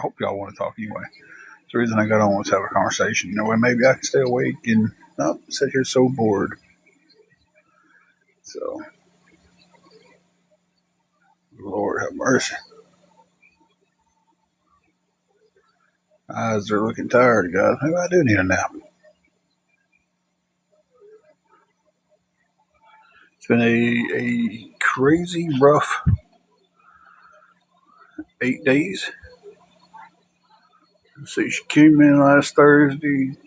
hope y'all want to talk anyway. The reason I got on was to have a conversation. Maybe I can stay awake and not sit here so bored. So, Lord have mercy. Eyes are looking tired, guys. Maybe I do need a nap. It's been a crazy, rough 8 days. So she came in last Thursday,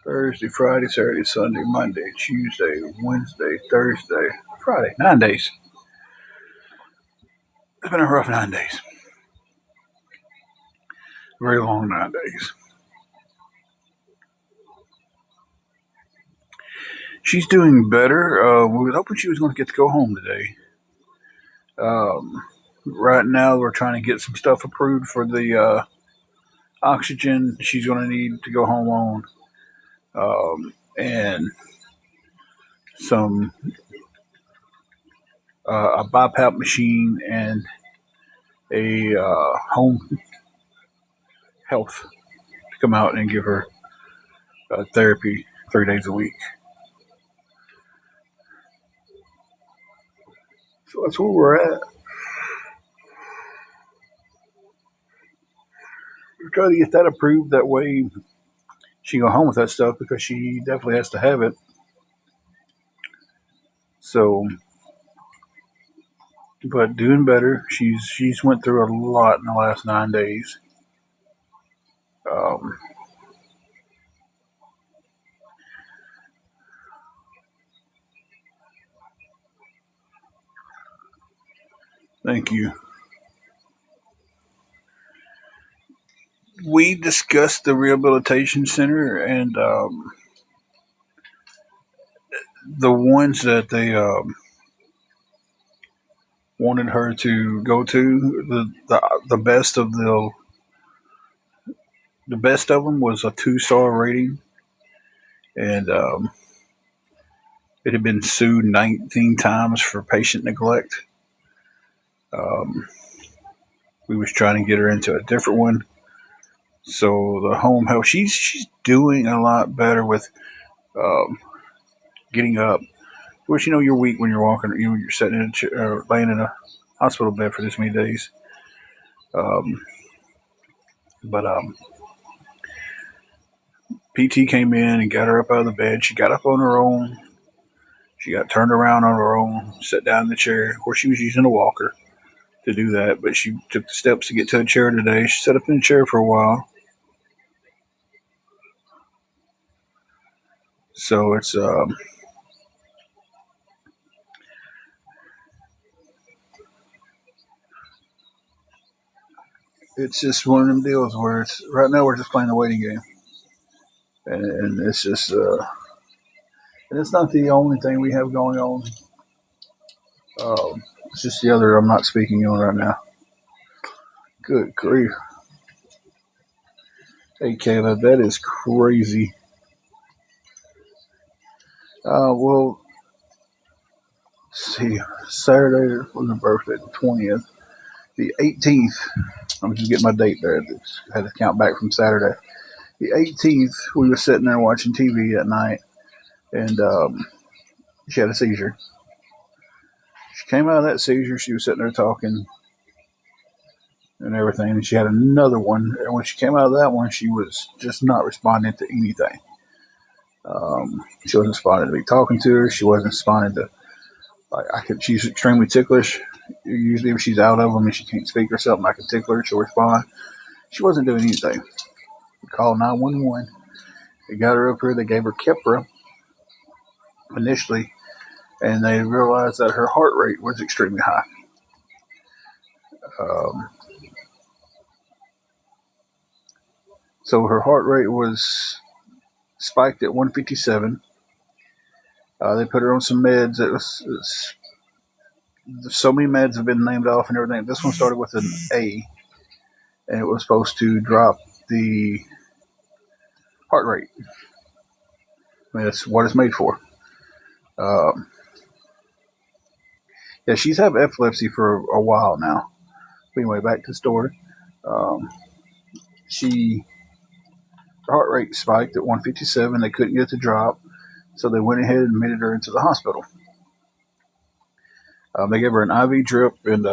Friday, Saturday, Sunday, Monday, Tuesday, Wednesday, Thursday, Friday. 9 days. It's been a rough 9 days. Very long 9 days. She's doing better. We were hoping she was going to get to go home today. Right now, we're trying to get some stuff approved for the oxygen she's going to need to go home on, and some a BiPAP machine and a home health to come out and give her therapy 3 days a week. So that's where we're at. We're trying to get that approved. That way, she can go home with that stuff because she definitely has to have it. So, but doing better. She's went through a lot in the last 9 days. Um, Thank you. We discussed the rehabilitation center and the ones that they wanted her to go to. The best of the best of them was a 2-star rating, and it had been sued 19 times for patient neglect. Um, we was trying to get her into a different one. So the home health, she's doing a lot better with um, getting up. Of course, you're weak when you're walking. You're sitting in a chair, laying in a hospital bed for this many days. Um, but PT came in and got her up out of the bed. She got up on her own. She got turned around on her own, sat down in the chair. Of course, she was using a walker to do that, but she took the steps to get to the chair today. She sat up in the chair for a while. So it's just one of them deals where it's right now we're just playing the waiting game, and it's just and it's not the only thing we have going on. It's just the other I'm not speaking on right now. Good grief. Hey, Kayla, that is crazy. Well, let's see, Saturday was her birthday, the 20th. The 18th, I'm just getting my date there. I had to count back from Saturday. The 18th, we were sitting there watching TV at night, and she had a seizure. She came out of that seizure. She was sitting there talking and everything, and she had another one. And when she came out of that one, she was just not responding to anything. She wasn't responding to me talking to her. She wasn't responding to. She's extremely ticklish. Usually, if she's out of them and she can't speak or something, I can tickle her. She'll respond. She wasn't doing anything. We called 911. They got her up here. They gave her Keppra initially, and they realized that her heart rate was extremely high. Um, so her heart rate was spiked at 157. They put her on some meds. So many meds have been named off and everything. This one started with an A, and it was supposed to drop the heart rate. I mean, that's what it's made for. Um, yeah, she's had epilepsy for a while now. Anyway, back to the story. Um, her heart rate spiked at 157. They couldn't get the drop, so they went ahead and admitted her into the hospital. They gave her an IV drip, and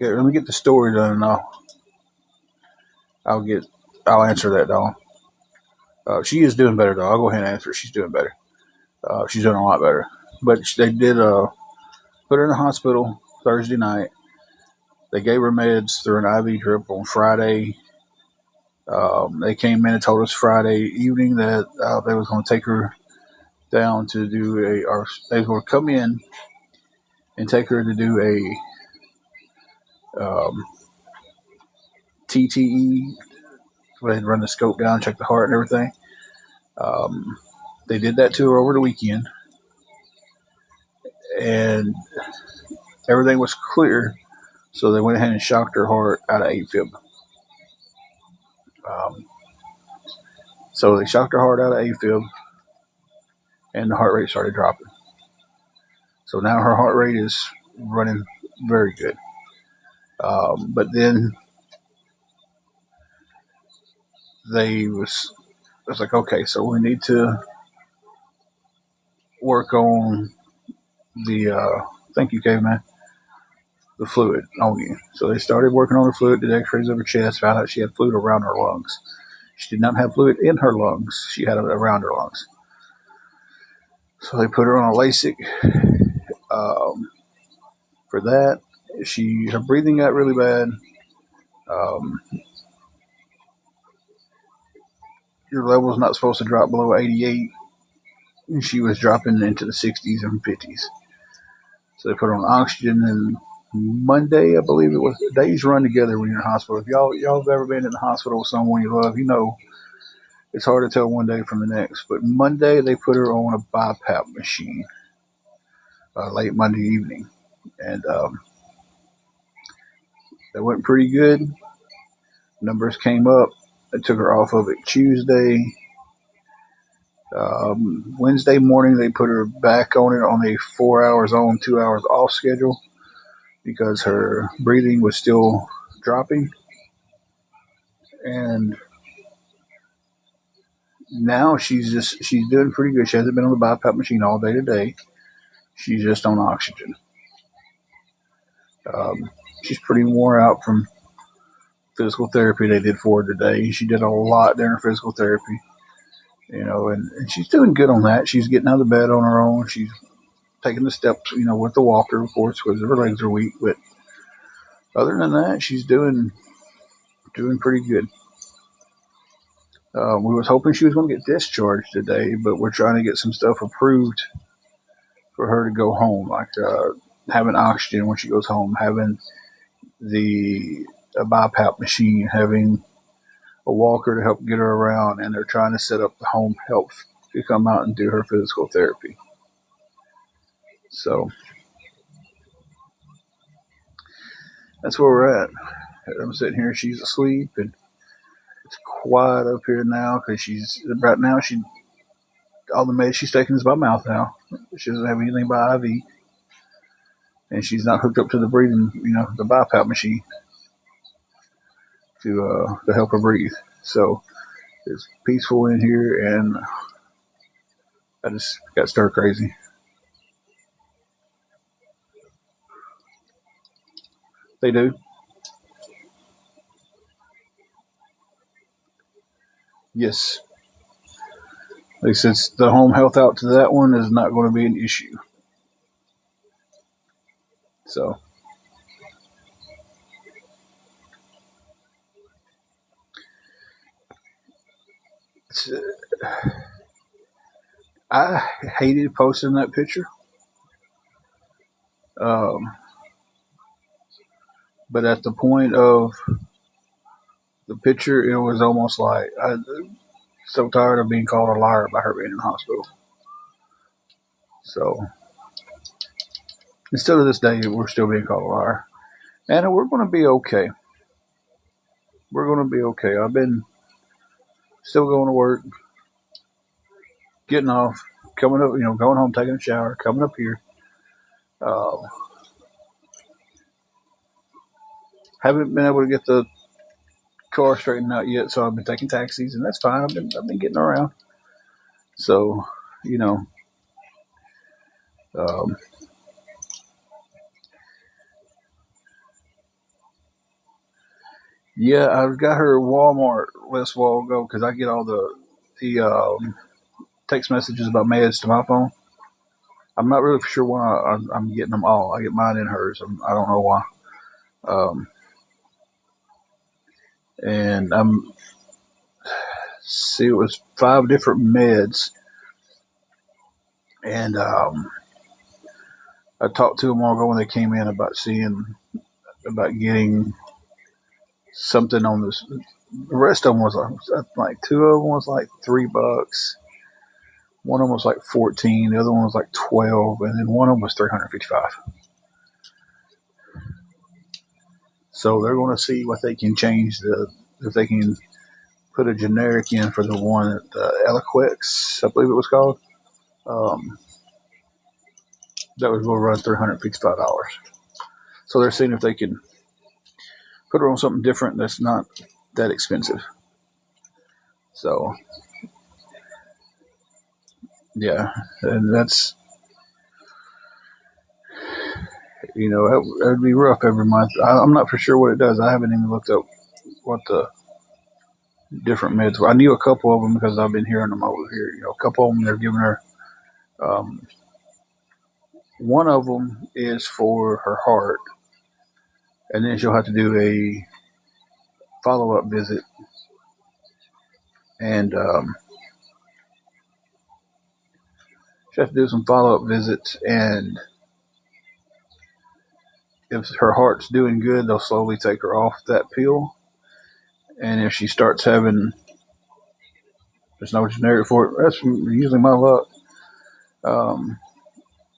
yeah, let me get the story done, and I'll answer that, doll. She is doing better, though. I'll go ahead and answer. She's doing better. She's doing a lot better. But they did put her in the hospital Thursday night. They gave her meds through an IV drip on Friday. They came in and told us Friday evening that they was going to take her down to do or they were going to come in and take her to do a TTE. Where they'd run the scope down, check the heart and everything. They did that to her over the weekend, and everything was clear. So they went ahead and shocked her heart out of AFib. So they shocked her heart out of AFib, and the heart rate started dropping. So now her heart rate is running very good. But then it was like, okay, so we need to work on the thank you, caveman, the fluid on you. So they started working on the fluid, did x-rays of her chest, found out she had fluid around her lungs. She did not have fluid in her lungs. She had it around her lungs. So they put her on a LASIK. For that, her breathing got really bad. Your level's not supposed to drop below 88. And she was dropping into the 60s and 50s. So they put her on oxygen, and Monday, I believe it was, days run together when you're in the hospital. If y'all have ever been in the hospital with someone you love, you know it's hard to tell one day from the next. But Monday, they put her on a BiPAP machine late Monday evening. And that went pretty good. Numbers came up. They took her off of it Tuesday. Wednesday morning, they put her back on it on a 4 hours on, 2 hours off schedule because her breathing was still dropping. And now she's doing pretty good. She hasn't been on the BiPAP machine all day today. She's just on oxygen. She's pretty worn out from physical therapy they did for her today. She did a lot during physical therapy, and she's doing good on that. She's getting out of bed on her own. She's taking the steps, with the walker, of course, because her legs are weak. But other than that, she's doing pretty good. We was hoping she was going to get discharged today, but we're trying to get some stuff approved for her to go home, like having oxygen when she goes home, having a BiPAP machine, having a walker to help get her around, and they're trying to set up the home health to come out and do her physical therapy. So that's where we're at. I'm sitting here, she's asleep, and it's quiet up here now because all the meds she's taking is by mouth now. She doesn't have anything by IV, and she's not hooked up to the breathing, the BiPAP machine to help her breathe. So it's peaceful in here, and I just got stir crazy. They do. Yes. Like, since the home health out to that one is not going to be an issue. So I hated posting that picture. But at the point of the picture, it was almost like I'm so tired of being called a liar by her being in the hospital. So instead of this day, we're still being called a liar. And we're going to be okay. We're going to be okay. I've been still going to work, getting off, coming up, going home, taking a shower, coming up here. Haven't been able to get the car straightened out yet, so I've been taking taxis, and that's fine. I've been getting around. So, you know, um, yeah, I've got her at Walmart last while ago because I get all the text messages about meds to my phone. I'm not really sure why I'm getting them all. I get mine and hers. I don't know why. Um, and I'm see, it was 5 different meds, and I talked to them all ago when they came in about getting something on this. The rest of them was like 2 of them was like $3. One of them was like 14. The other one was like 12, and then one of them was 355. So they're going to see what they can change if they can put a generic in for the one Eliquex, I believe it was called. Um, that was going to run $355. So they're seeing if they can put her on something different that's not that expensive. So yeah, and that's that would be rough every month. I'm not for sure what it does. I haven't even looked up what the different meds. I knew a couple of them because I've been hearing them over here. A couple of them they're giving her. Um, one of them is for her heart, and then she'll have to do a follow up visit, and she'll have to do some follow up visits. And if her heart's doing good, they'll slowly take her off that pill. And if she starts having, there's no generic for it. That's usually my luck. Um,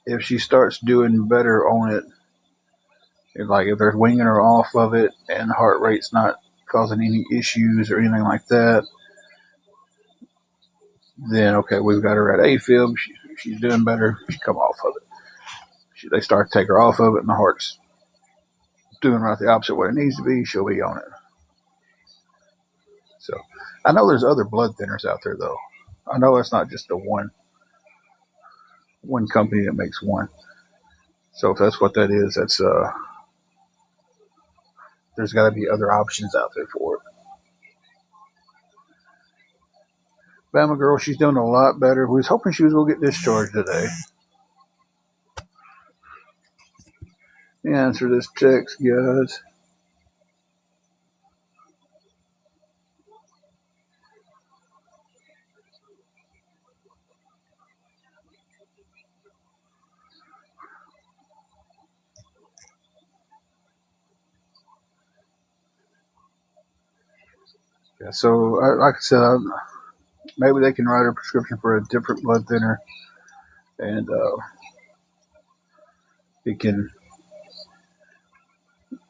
if she starts doing better on it, if they're winging her off of it and the heart rate's not causing any issues or anything like that, then okay, we've got her at AFib. She's doing better. She come off of it. They start to take her off of it, and the heart's doing right the opposite what it needs to be. She'll be on it. So I know there's other blood thinners out there though. I know it's not just the one company that makes one. So if that's what that is, that's there's got to be other options out there for it. Bama girl, she's doing a lot better. We was hoping she was going to get discharged today. Answer this text, guys. Yeah, so like I said, maybe they can write a prescription for a different blood thinner, and it can,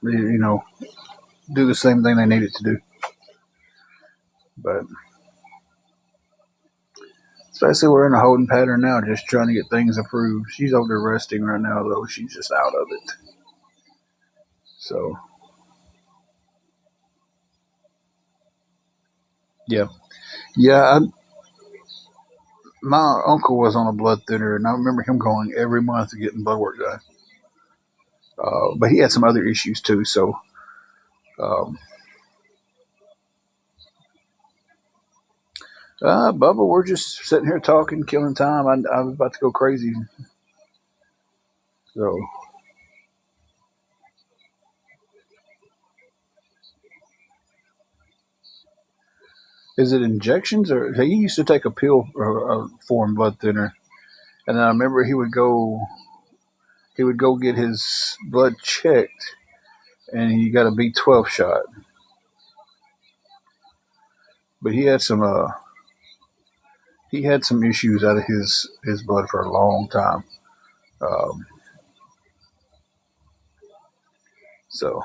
do the same thing they need it to do. But especially we're in a holding pattern now, just trying to get things approved. She's over there resting right now, though. She's just out of it. So yeah, yeah. My uncle was on a blood thinner, and I remember him going every month to getting blood work done. But he had some other issues too. So um, Bubba, we're just sitting here talking, killing time. I'm about to go crazy. So, is it injections or he used to take a pill form blood thinner, and then I remember he would go get his blood checked, and he got a B12 shot, but he had some issues out of his blood for a long time. Um, so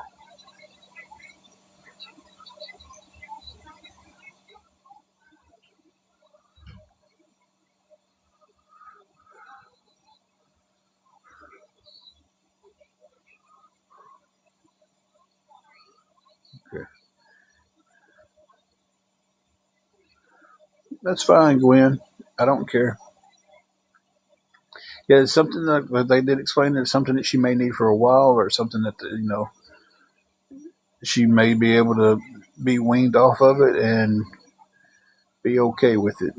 That's fine, Gwen. I don't care. Yeah, it's something that they did explain that it's something that she may need for a while, or something that she may be able to be weaned off of it and be okay with it.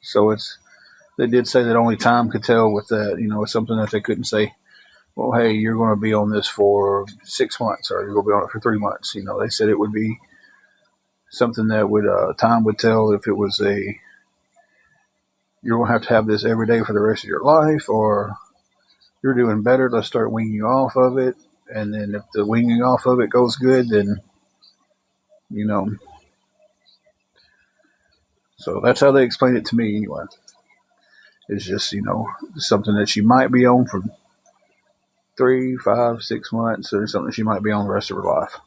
So it's they did say that only time could tell with that. It's something that they couldn't say. Well, hey, you're going to be on this for 6 months, or you're going to be on it for 3 months. They said it would be something that would time would tell if it was you're going to have this every day for the rest of your life, or you're doing better. Let's start weaning you off of it, and then if the weaning off of it goes good, then you know. So that's how they explained it to me anyway. It's just something that she might be on for 3, 5, 6 months, or something she might be on the rest of her life.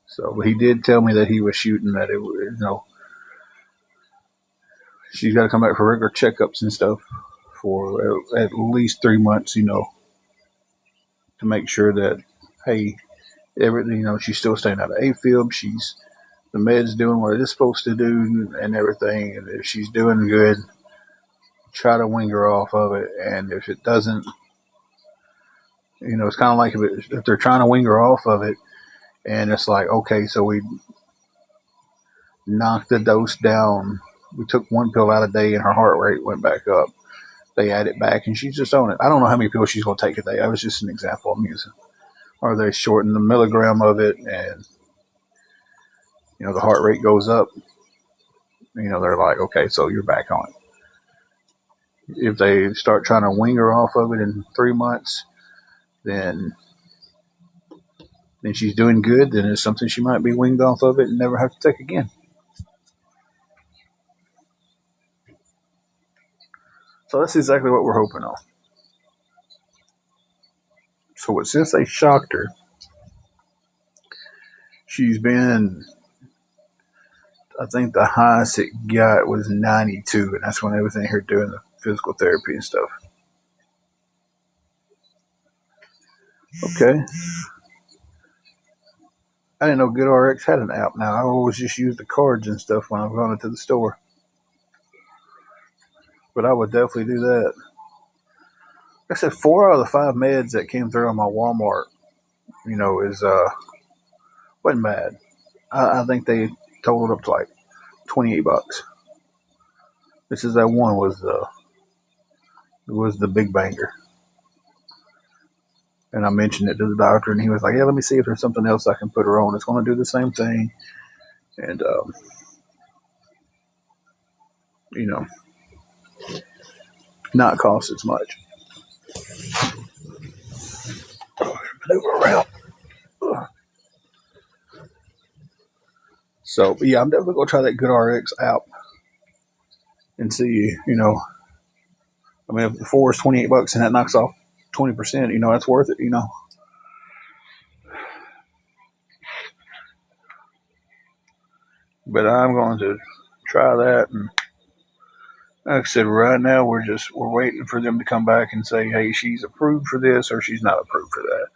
So he did tell me that he was shooting that she's got to come back for regular checkups and stuff for at least 3 months, to make sure that, hey, everything, she's still staying out of AFib. The med's doing what it's supposed to do and everything. And if she's doing good, try to wing her off of it. And if it doesn't, it's kind of like if they're trying to wing her off of it, and it's like, okay, so we knocked the dose down. We took one pill out a day and her heart rate went back up. They add it back and she's just on it. I don't know how many pills she's going to take a day. That was just an example I'm using. Or they shorten the milligram of it and, the heart rate goes up. They're like, okay, so you're back on it. If they start trying to wing her off of it in 3 months, then she's doing good. Then it's something she might be winged off of it and never have to take again. So that's exactly what we're hoping on. So since they shocked her, she's been, I think the highest it got was 92, and that's when they was in here doing the physical therapy and stuff. Okay. I didn't know GoodRx had an app now. I always just use the cards and stuff when I'm going to the store. But I would definitely do that. Like I said 4 out of the 5 meds that came through on my Walmart, is wasn't bad. I think they totaled up to like $28. This is that one was the big banger. And I mentioned it to the doctor, and he was like, "Yeah, let me see if there's something else I can put her on. It's going to do the same thing, and not cost as much." Maneuver around. So, yeah, I'm definitely going to try that GoodRx app and see. I mean, if the 4 is $28 and that knocks off 20%, that's worth it. But I'm going to try that, and like I said, right now we're waiting for them to come back and say, hey, she's approved for this or she's not approved for that.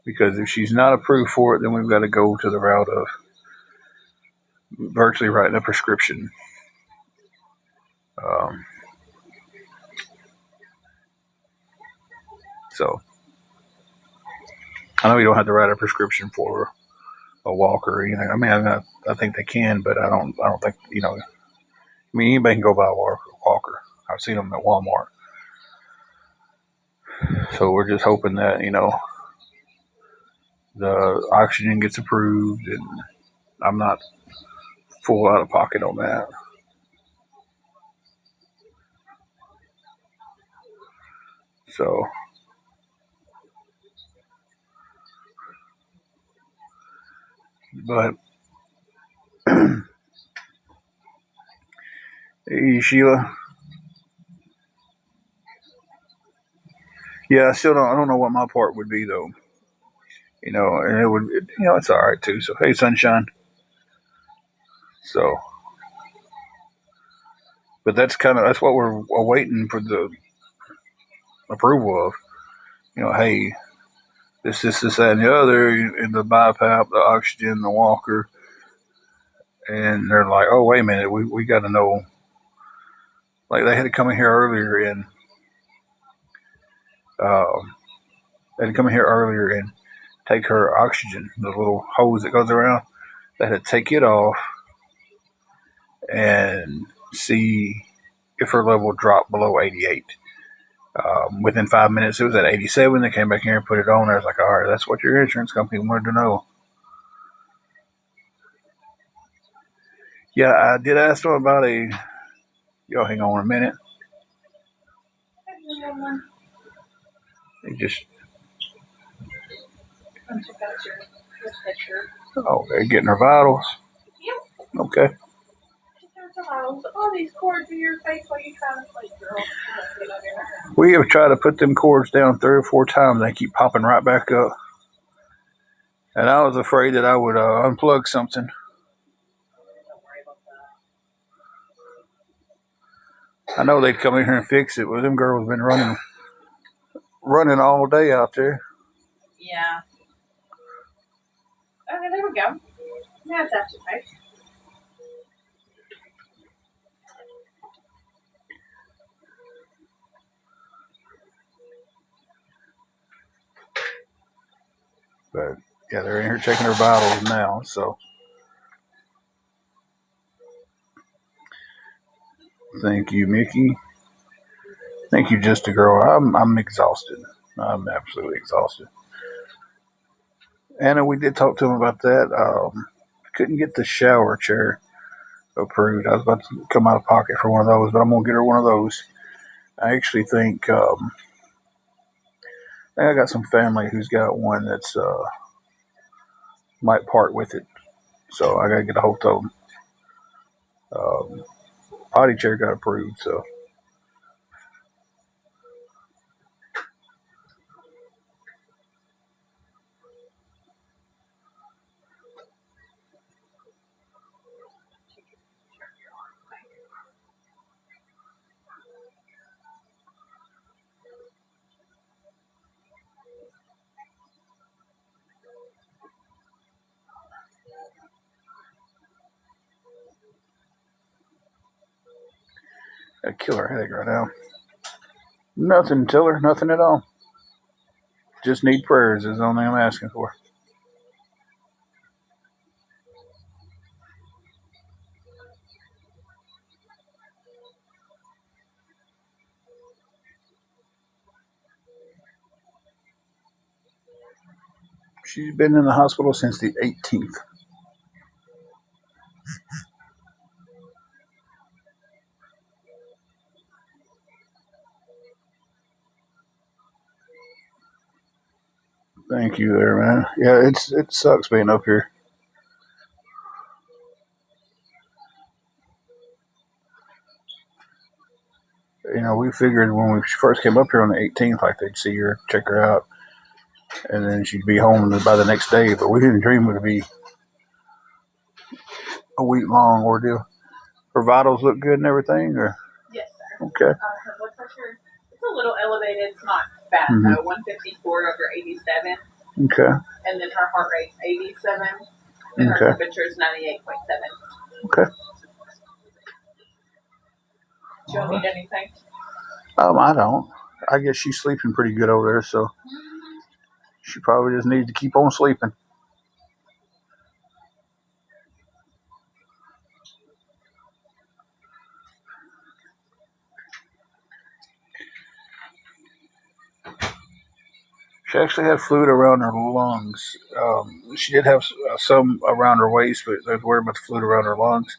Because if she's not approved for it, then we've got to go to the route of virtually writing a prescription. So I know you don't have to write a prescription for a walker. I mean, I think they can, but I don't think I mean, anybody can go buy a walker. I've seen them at Walmart. So we're just hoping that the oxygen gets approved, and I'm not full out of pocket on that. So, but hey, Sheila. Yeah, I don't know what my part would be though. And it's all right too. So hey, sunshine. So, but that's what we're waiting for the approval of. Hey, this, that, and the other, and the BiPAP, the oxygen, the walker, and they're like, "Oh, wait a minute, we got to know." Like they had to come in here earlier and um, they had to come in here earlier and take her oxygen, the little hose that goes around. They had to take it off and see if her level dropped below 88. Within 5 minutes, it was at 87. They came back here and put it on. I was like, all right, that's what your insurance company wanted to know. Yeah, I did ask them about a. Y'all hang on a minute. They just. Oh, they're getting her vitals. Yep. Okay. All these cords in your face while you trying to sleep, girl. We have tried to put them cords down 3 or 4 times. They keep popping right back up. And I was afraid that I would unplug something. I know they'd come in here and fix it, but them girls have been running all day out there. Yeah. Okay, there we go. Now it's after face. But yeah, they're in here checking her vitals now. So thank you, Mickey. Thank you, Just a Girl. I'm exhausted. I'm absolutely exhausted. Anna, we did talk to him about that. Couldn't get the shower chair approved. I was about to come out of pocket for one of those, but I'm gonna get her one of those. I actually think I got some family who's got one that's might part with it, so I gotta get a hold of them. Potty chair got approved, so I kill her headache right now. Nothing, Tiller, nothing at all. Just need prayers is the only thing I'm asking for. She's been in the hospital since the 18th. Thank you there, man. Yeah, it sucks being up here. You know, we figured when we first came up here on the 18th, like they'd see her, check her out, and then she'd be home by the next day. But we didn't dream it would be a week long ordeal. Her vitals look good and everything, or Yes, sir. okay. Her blood pressure, it's a little elevated. It's not bad though. 154/87. Okay. And then her heart rate's 87. And her temperature is 98.7. Okay. Do you need anything? I don't. I guess she's sleeping pretty good over there, so she probably just needs to keep on sleeping. She actually had fluid around her lungs. She did have some around her waist, but I was worried about the fluid around her lungs.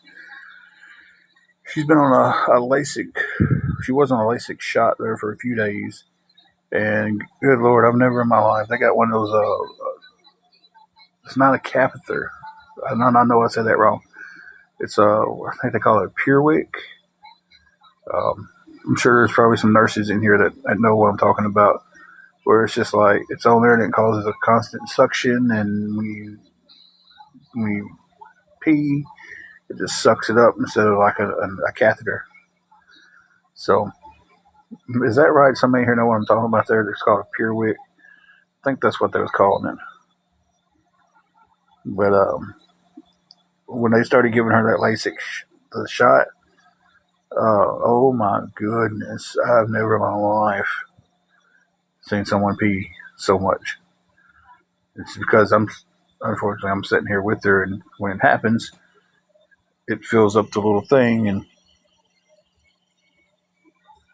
She's been on a LASIK. She was on a LASIK shot there for a few days. And good Lord, I've never in my life. They got one of those. It's not a catheter. I know I said that wrong. It's I think they call it PureWick. I'm sure there's probably some nurses in here that know what I'm talking about. Where it's just like it's on there and it causes a constant suction, and when you pee, it just sucks it up instead of like a catheter. So is that right? Somebody here know what I'm talking about there? It's called a PureWick. I think that's what they was calling it. But when they started giving her that LASIK the shot, oh my goodness, I've never in my life seen someone pee so much. It's because unfortunately I'm sitting here with her, and when it happens, it fills up the little thing, and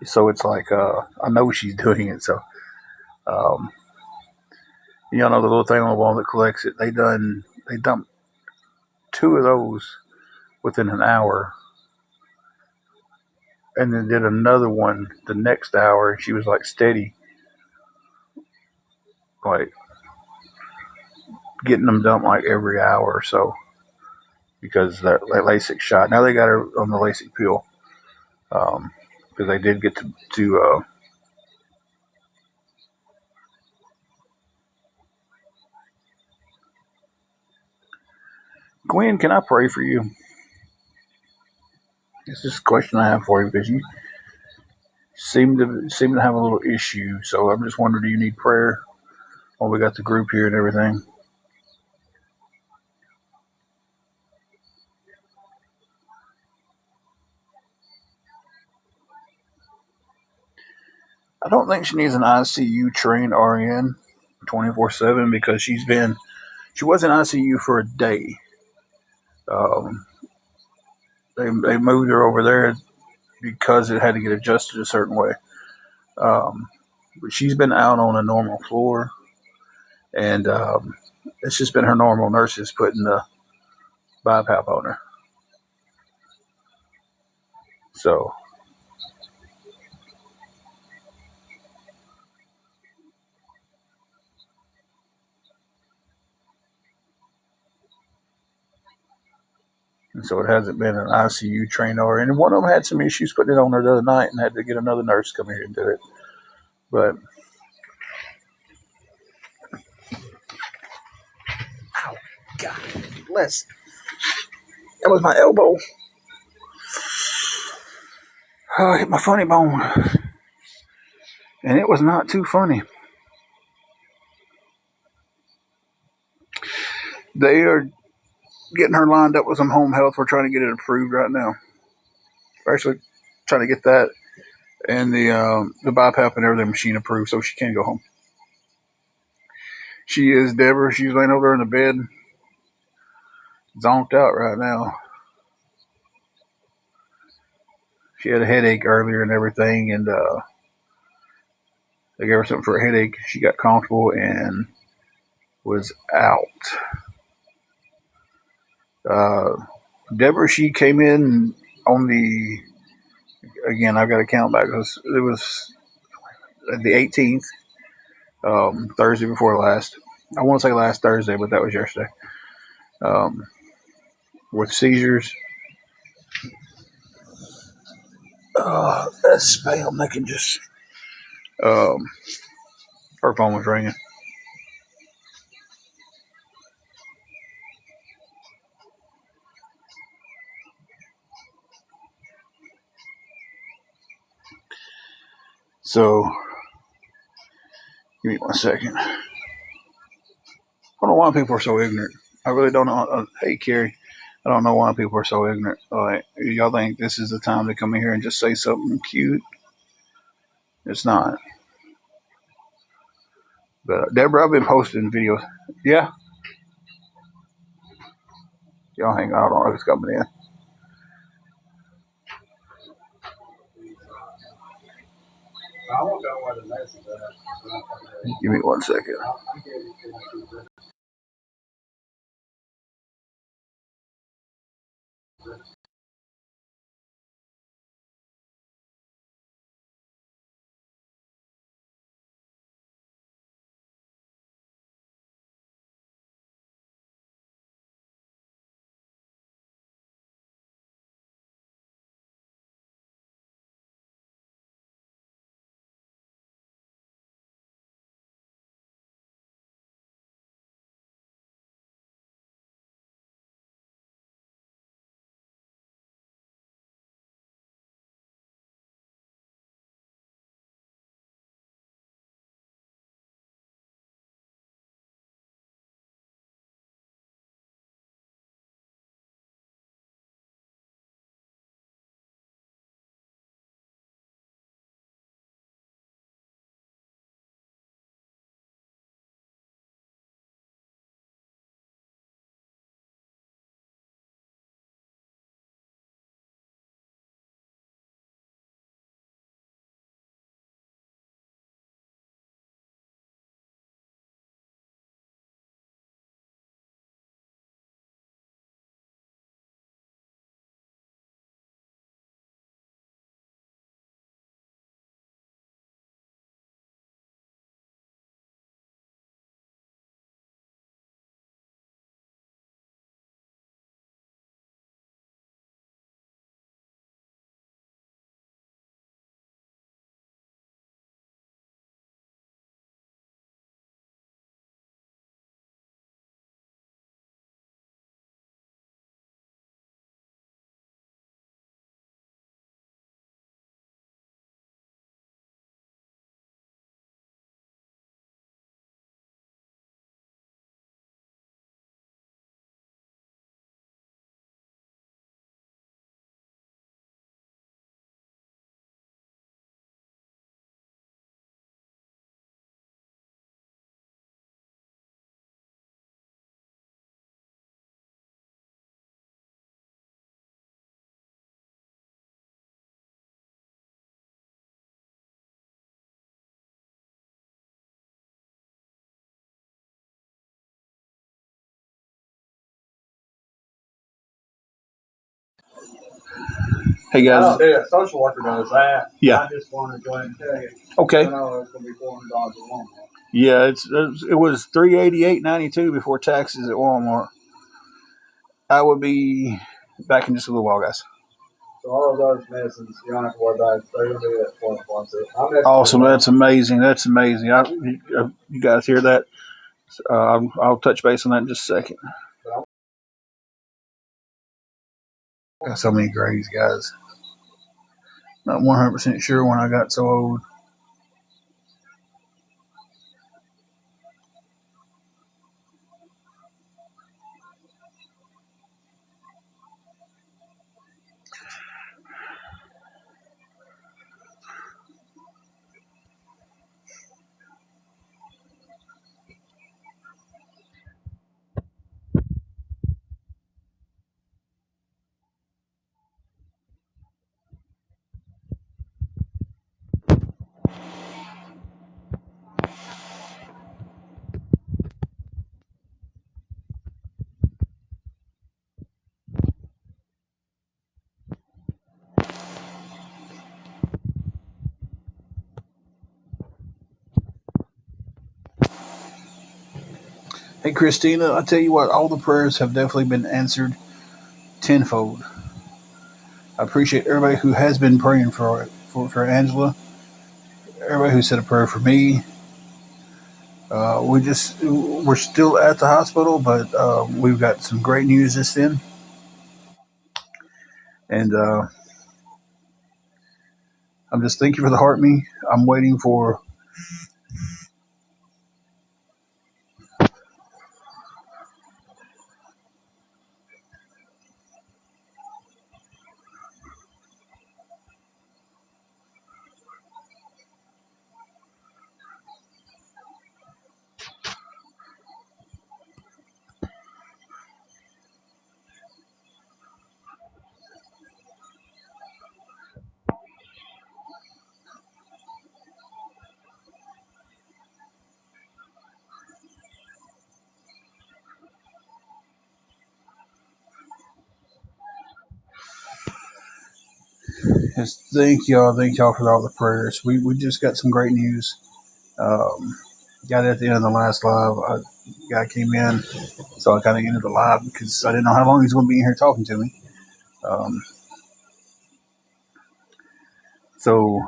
so it's like I know she's doing it. So um, you know the little thing on the wall that collects it. They dumped two of those within an hour, and then did another one the next hour. And she was like steady, like getting them dumped like every hour or so because that LASIK shot. Now they got her on the LASIK pill because they did get to Gwen, can I pray for you? It's just a question I have for you because you seem to have a little issue. So I'm just wondering, do you need prayer? Well, we got the group here and everything. I don't think she needs an ICU trained RN 24/7 because she was in ICU for a day. Um, they moved her over there because it had to get adjusted a certain way. Um, but she's been out on a normal floor, and it's just been her normal nurses putting the BiPAP on her. So, and so it hasn't been an ICU trained RN. And one of them had some issues putting it on her the other night and had to get another nurse to come here and do it. But, ow, God bless. That was my elbow. Oh, I hit my funny bone. And it was not too funny. They are getting her lined up with some home health. We're trying to get it approved right now. We're actually trying to get that and the BiPAP and everything machine approved so she can go home. She is Deborah. She's laying over there in the bed, zonked out right now. She had a headache earlier and everything, and they gave her something for a headache. She got comfortable and was out. Uh, Deborah, she came in on the, again, I've got to count back because it was the 18th, Thursday before last. I want to say last Thursday, but that was yesterday. Um, with seizures. That's spam. They can just. Um, her phone was ringing. So, give me 1 second. I don't know why people are so ignorant. I really don't know. Hey, Carrie. I don't know why people are so ignorant. Like, y'all think this is the time to come in here and just say something cute? It's not. But Deborah, I've been posting videos. Yeah, y'all hang on. I don't know if it's coming in. Give me 1 second. Hey I guys. don't do it. Social worker does that. Yeah. I just want to go ahead and tell you. Okay. I know it's going to be $400 at Walmart. Yeah, it was $388.92 before taxes at Walmart. I would be back in just a little while, guys. So all of those medicines, you don't have to worry about it. They're going to be at $400. Awesome. That's amazing. That's amazing. You guys hear that? I'll touch base on that in just a second. Got so many grades, guys. Not 100% sure when I got so old. Hey, Christina, I tell you what, all the prayers have definitely been answered tenfold. I appreciate everybody who has been praying for Angela. Everybody who said a prayer for me. We're still at the hospital, but we've got some great news this in, and I'm just thank you for the heart me. I'm waiting for. Just thank y'all for all the prayers. We just got some great news. Um, got it at the end of the last live. A guy came in, so I kind of ended the live because I didn't know how long he's going to be in here talking to me. Um, so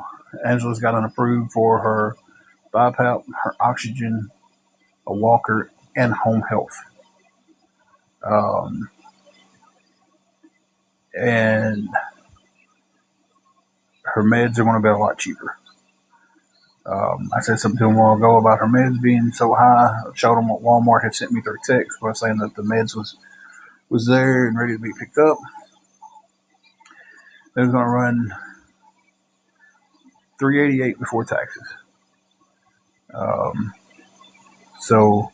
Angela's got unapproved for her BiPAP, her oxygen, a walker, and home health. Um, and her meds are going to be a lot cheaper. I said something to him a while ago about her meds being so high. I showed him what Walmart had sent me through text, was saying that the meds was there and ready to be picked up. It was going to run $388 before taxes. Um, so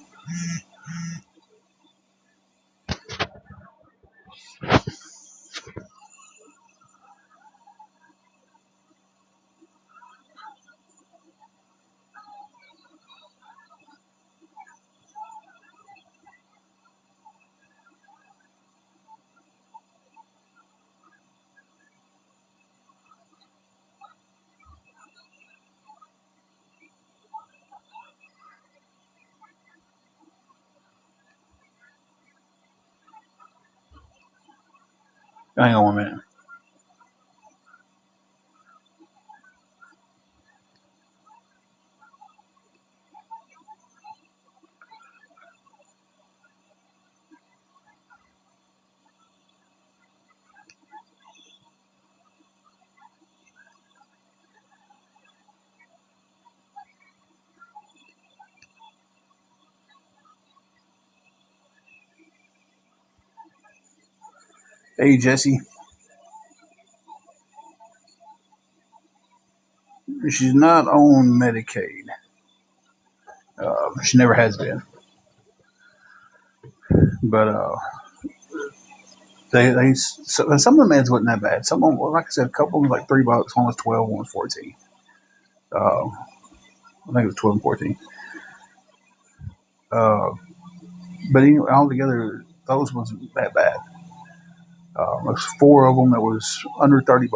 hang on 1 minute. Hey, Jesse. She's not on Medicaid. She never has been. But some of the meds wasn't that bad. Some of them, like I said, a couple of them was like $3. One was 12, one was 14. I think it was 12 and 14. But anyway, altogether, those wasn't that bad. There's four of them that was under $30.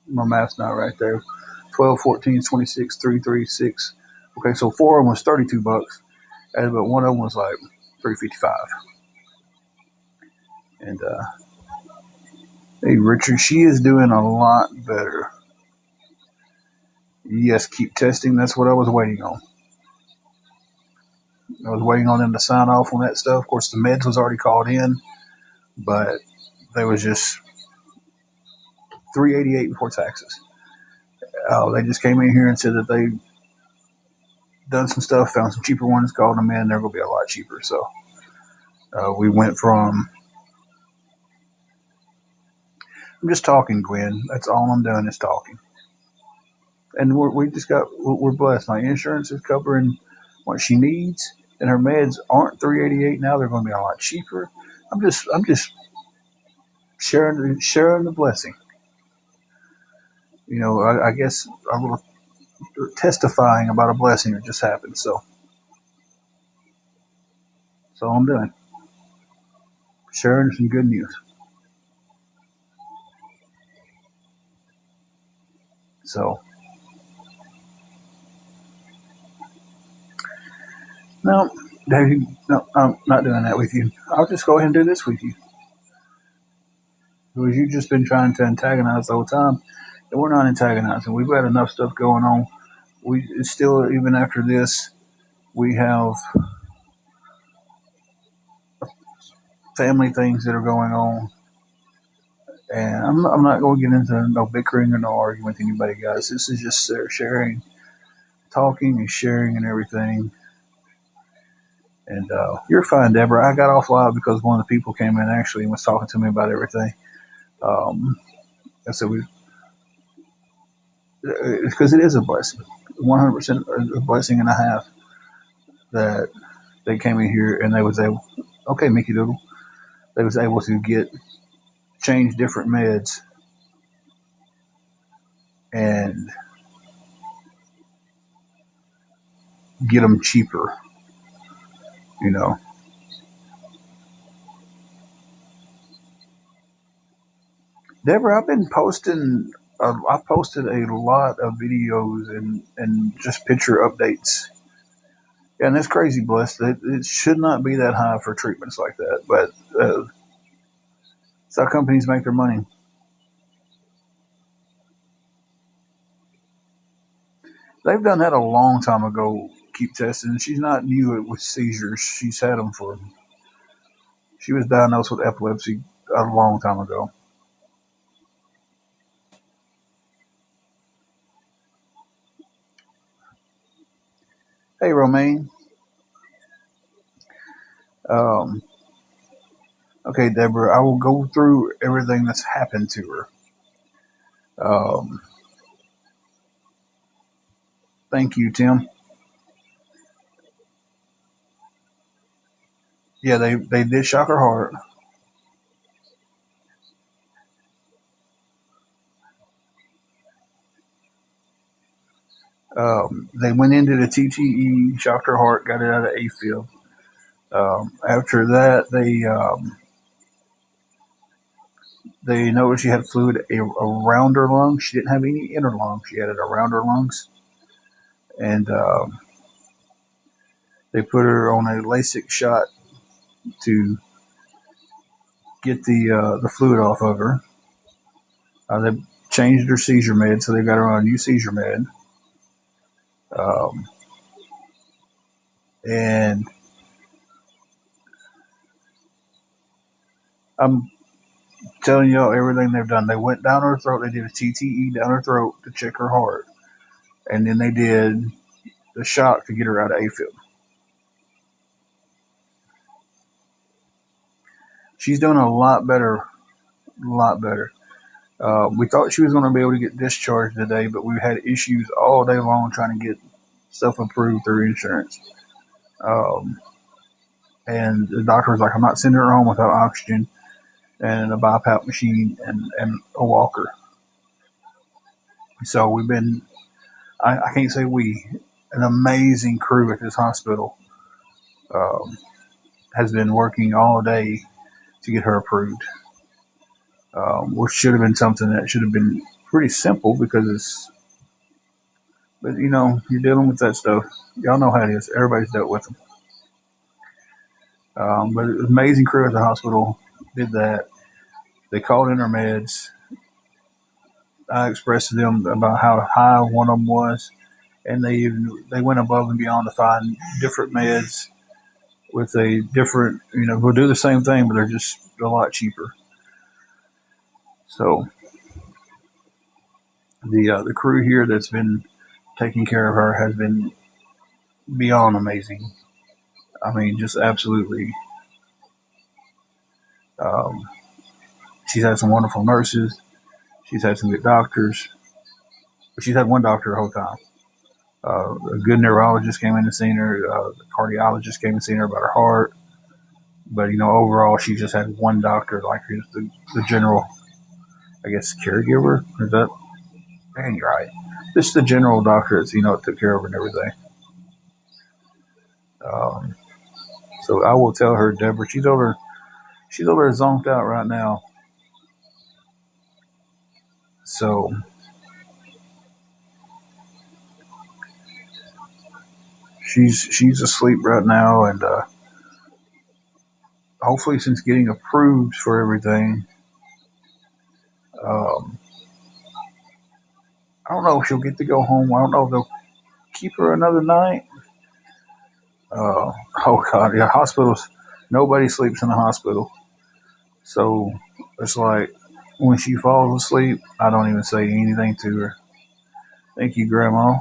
My math's not right there. 12, 14, 26, 3, 3, 6. Okay, so four of them was $32, but one of them was like $3.55. And hey, Richard, she is doing a lot better. Yes, keep testing. That's what I was waiting on. I was waiting on them to sign off on that stuff. Of course, the meds was already called in, but they was just $388 before taxes. They just came in here and said that they done some stuff, found some cheaper ones, called them in. They're going to be a lot cheaper. So we went from. I'm just talking, Gwen. That's all I'm doing is talking. And we're blessed. My insurance is covering what she needs, and her meds aren't $388 now. They're going to be a lot cheaper. I'm just sharing the blessing. You know, I guess a little testifying about a blessing that just happened. So that's all I'm doing. Sharing some good news. So no, I'm not doing that with you. I'll just go ahead and do this with you. Because you've just been trying to antagonize the whole time. And we're not antagonizing. We've got enough stuff going on. We still, even after this, we have family things that are going on. And I'm not going to get into no bickering or no arguing with anybody, guys. This is just sharing, talking and sharing and everything. And you're fine, Deborah. I got off live because one of the people came in actually and was talking to me about everything. I said because it is a blessing, 100% a blessing and a half that they came in here and they was able. Okay, Mickey Doodle. They was able to change different meds and get them cheaper. You know. Deborah, I've been posting. I posted a lot of videos and just picture updates. Yeah, and that's crazy, Bless. It should not be that high for treatments like that, but it's how companies make their money. They've done that a long time ago. Keep testing. She's not new with seizures. She's had them for. She was diagnosed with epilepsy a long time ago. Hey, Romaine. Um, okay, Deborah. I will go through everything that's happened to her. Thank you, Tim. Yeah, they did shock her heart. They went into the TTE, shocked her heart, got it out of AFib. After that, they noticed she had fluid around her lungs. She didn't have any inner lungs. She had it around her lungs. And they put her on a LASIK shot to get the fluid off of her. They changed her seizure med, so they got her on a new seizure med. And I'm telling y'all everything they've done. They went down her throat. They did a TTE down her throat to check her heart. And then they did the shock to get her out of AFib. She's doing a lot better. We thought she was going to be able to get discharged today, but we had issues all day long trying to get stuff approved through insurance. And the doctor was like, I'm not sending her home without oxygen and a BiPAP machine and a walker. So we've been, I can't say we, an amazing crew at this hospital. has been working all day to get her approved, which should have been something that should have been pretty simple because it's. But you're dealing with that stuff. Y'all know how it is. Everybody's dealt with them. But it was an amazing crew at the hospital did that. They called in her meds. I expressed to them about how high one of them was, and they went above and beyond to find different meds with a different. We'll do the same thing, but they're just a lot cheaper. So the crew here that's been taking care of her has been beyond amazing. I mean, just absolutely. Um, she's had some wonderful nurses. She's had some good doctors. But she's had one doctor the whole time. A good neurologist came in and seen her. The cardiologist came and seen her about her heart. But overall, she just had one doctor, like the general, I guess, caregiver. Is that? Man, you're right. Just the general doctor that took care of her and everything. Um, so I will tell her, Deborah. She's over zonked out right now. So she's asleep right now, and hopefully, since getting approved for everything, um, I don't know if she'll get to go home. I don't know if they'll keep her another night. Oh God, yeah, hospitals. Nobody sleeps in the hospital, so it's like when she falls asleep, I don't even say anything to her. Thank you, Grandma.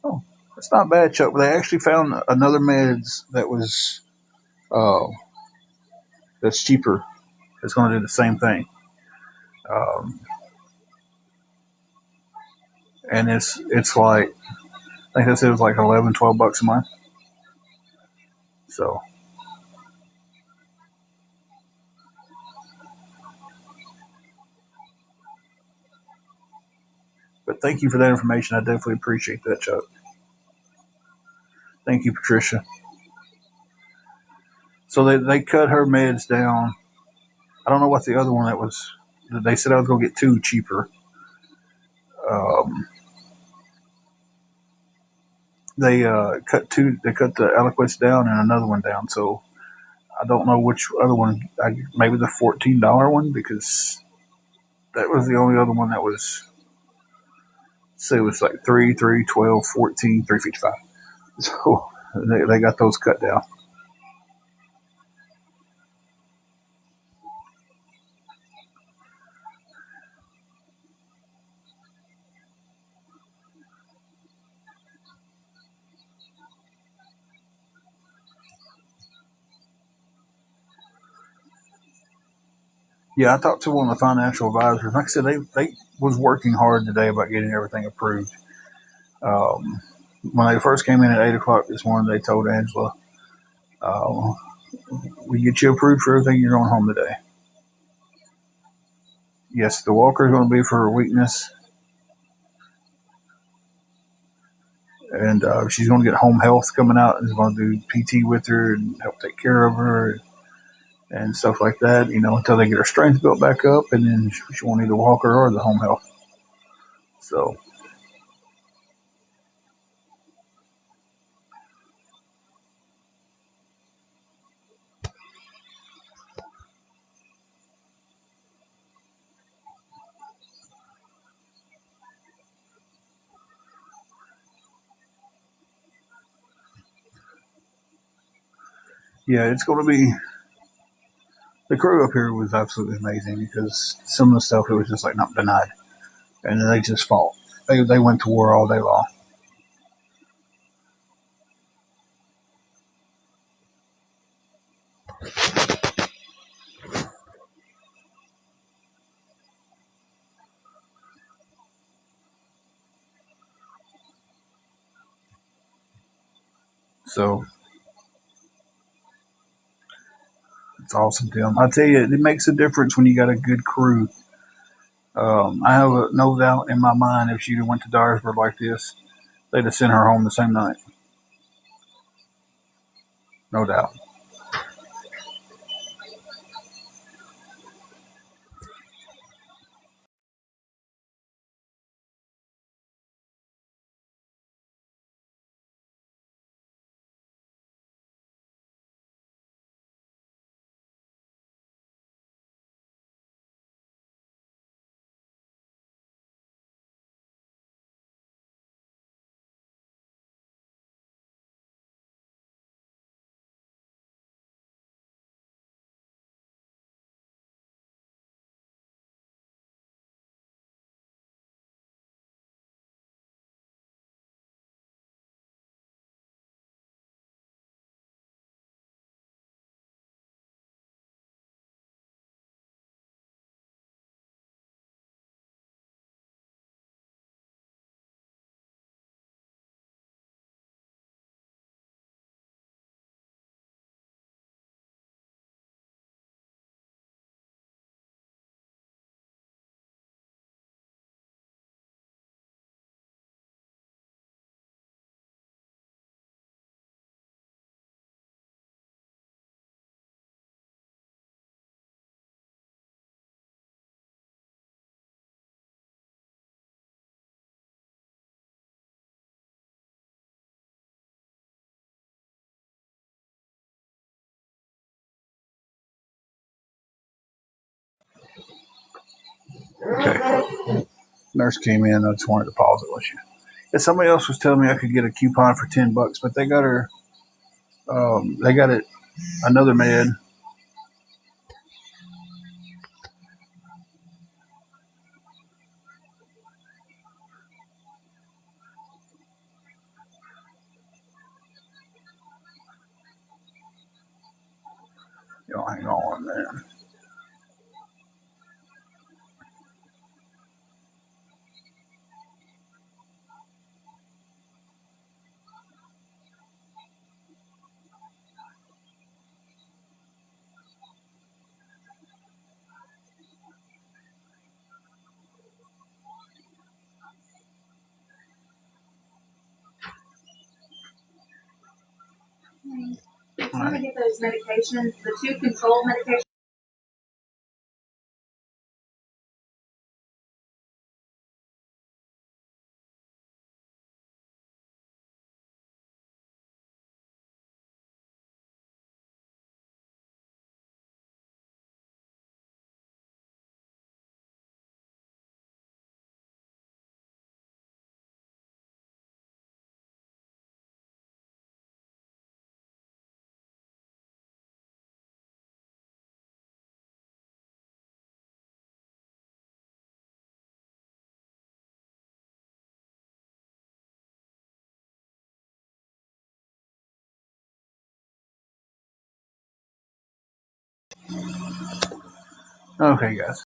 Oh, it's not bad, Chuck. But they actually found another meds that was uh, that's cheaper. It's going to do the same thing, um, and it's like I think they said it was like 11, $12 a month. So, but thank you for that information. I definitely appreciate that, Chuck. Thank you, Patricia. So they cut her meds down. I don't know what the other one that was. They said I was going to get two cheaper. Um, they cut two. They cut the Eliquis down and another one down. So I don't know which other one. Maybe the $14 one because that was the only other one that was. Say it was like 3, 3, 12, 14, 355. So they got those cut down. Yeah, I talked to one of the financial advisors. Like I said, they was working hard today about getting everything approved. Um, when they first came in at 8 o'clock this morning, they told Angela, uh, "We get you approved for everything. You're going home today." Yes, the walker is going to be for her weakness, and she's going to get home health coming out and is going to do PT with her and help take care of her and stuff like that. Until they get her strength built back up, and then she won't need the walker or the home health. So. Yeah, it's going to be. The crew up here was absolutely amazing because some of the stuff it was just like not denied, and then they just fought. They went to war all day long. So it's awesome, Tim. I tell you, it makes a difference when you got a good crew I have no doubt in my mind if she'd have went to Dyersburg like this, they'd have sent her home the same night. No doubt. Okay. Nurse came in. I just wanted to pause it with you. Yeah, somebody else was telling me I could get a coupon for $10, but they got her. They got it. Another med. Hang on, man. I'm gonna get those medications, the two control medications. Okay, guys.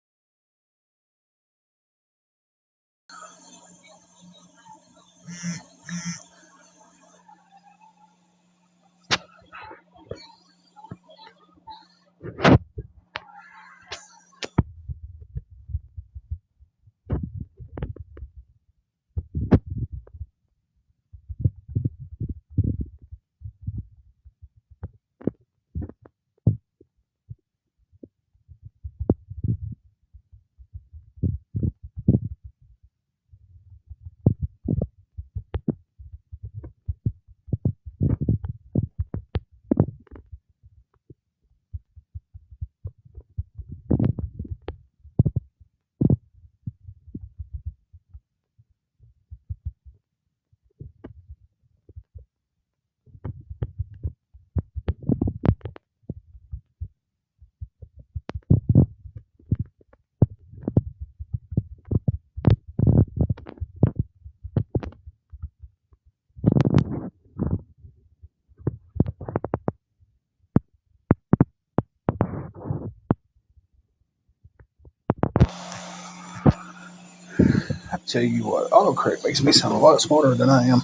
I tell you what, autocorrect makes me sound a lot smarter than I am.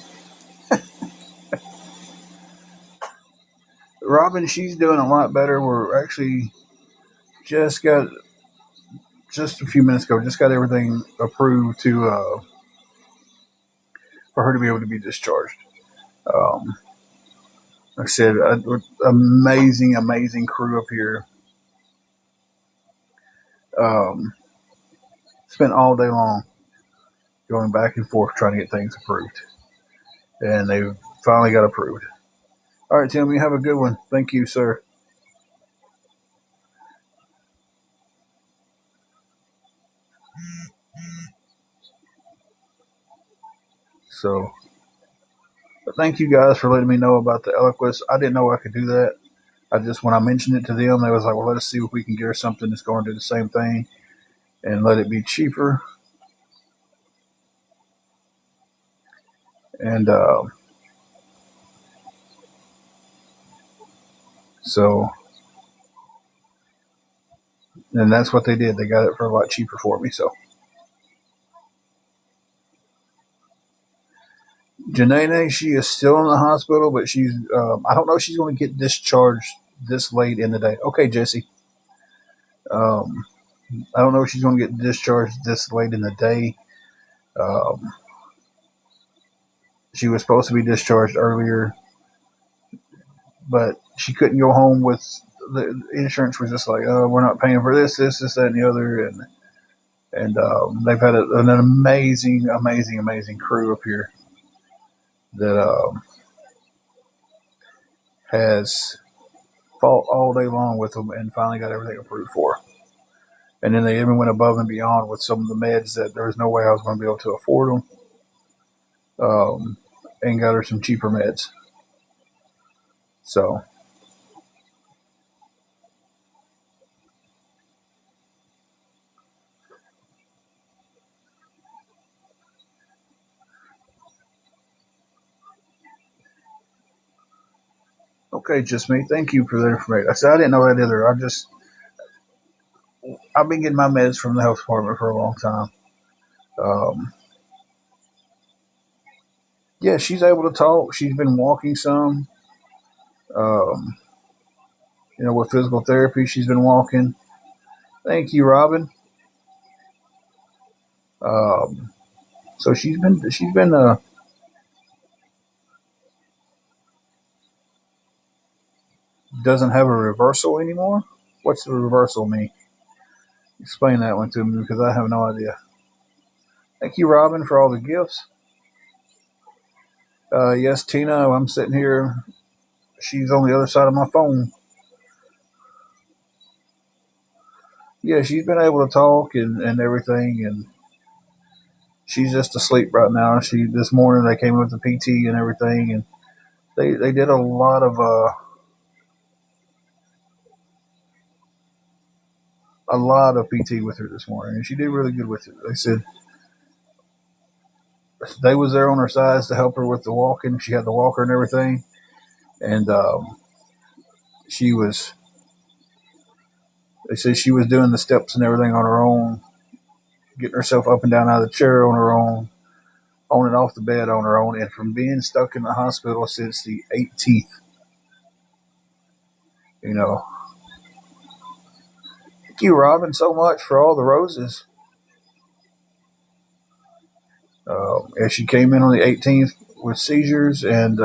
Robin, she's doing a lot better. We're actually just got just a few minutes ago. Just got everything approved to for her to be able to be discharged. Um, like I said, amazing crew up here. Spent all day long going back and forth trying to get things approved, and they finally got approved. All right, Tim, you have a good one. Thank you, sir. So, but thank you guys for letting me know about the Eliquis. I didn't know I could do that. When I mentioned it to them, they was like, well, let us see if we can get her something that's going to do the same thing and let it be cheaper. And so, and that's what they did. They got it for a lot cheaper for me. So, Janae, she is still in the hospital, but I don't know if she's going to get discharged this late in the day. Okay, Jesse. I don't know if she's going to get discharged this late in the day. She was supposed to be discharged earlier, but she couldn't go home with the insurance was just like, oh, we're not paying for this, that, and the other, and they've had an amazing crew up here that has fought all day long with them and finally got everything approved for. And then they even went above and beyond with some of the meds that there was no way I was going to be able to afford them, and got her some cheaper meds. So. Okay, just me. Thank you for that information. I said I didn't know that either. I've been getting my meds from the health department for a long time. Yeah, she's able to talk. She's been walking some. Um, with physical therapy, she's been walking. Thank you, Robin. So she's been doesn't have a reversal anymore. What's the reversal mean? Explain that one to me because I have no idea. Thank you, Robin, for all the gifts. Yes, Tina, I'm sitting here. She's on the other side of my phone. Yeah, she's been able to talk and everything, and she's just asleep right now. This morning they came with the PT and everything, and they did a lot of PT with her this morning, and she did really good with it. They said they was there on her sides to help her with the walking. She had the walker and everything, and she was. They said she was doing the steps and everything on her own, getting herself up and down out of the chair on her own, on and off the bed on her own, and from being stuck in the hospital since the 18th. Thank you, Robin, so much for all the roses. As she came in on the 18th with seizures and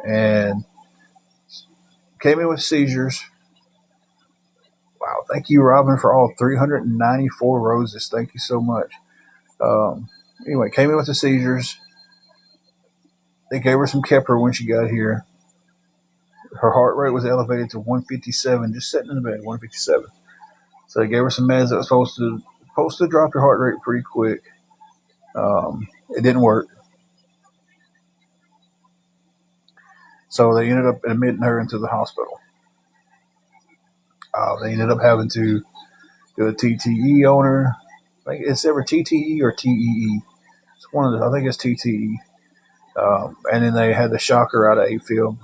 and came in with seizures. Wow, thank you, Robin, for all 394 roses. Thank you so much. Anyway, came in with the seizures. They gave her some Keppra when she got here. Her heart rate was elevated to 157, just sitting in the bed, 157. So they gave her some meds that was supposed to drop her heart rate pretty quick. It didn't work. So they ended up admitting her into the hospital. They ended up having to do a TTE on her. I think it's ever TTE or TEE. It's one of the. I think it's TTE. And then they had to shock her out of AFib.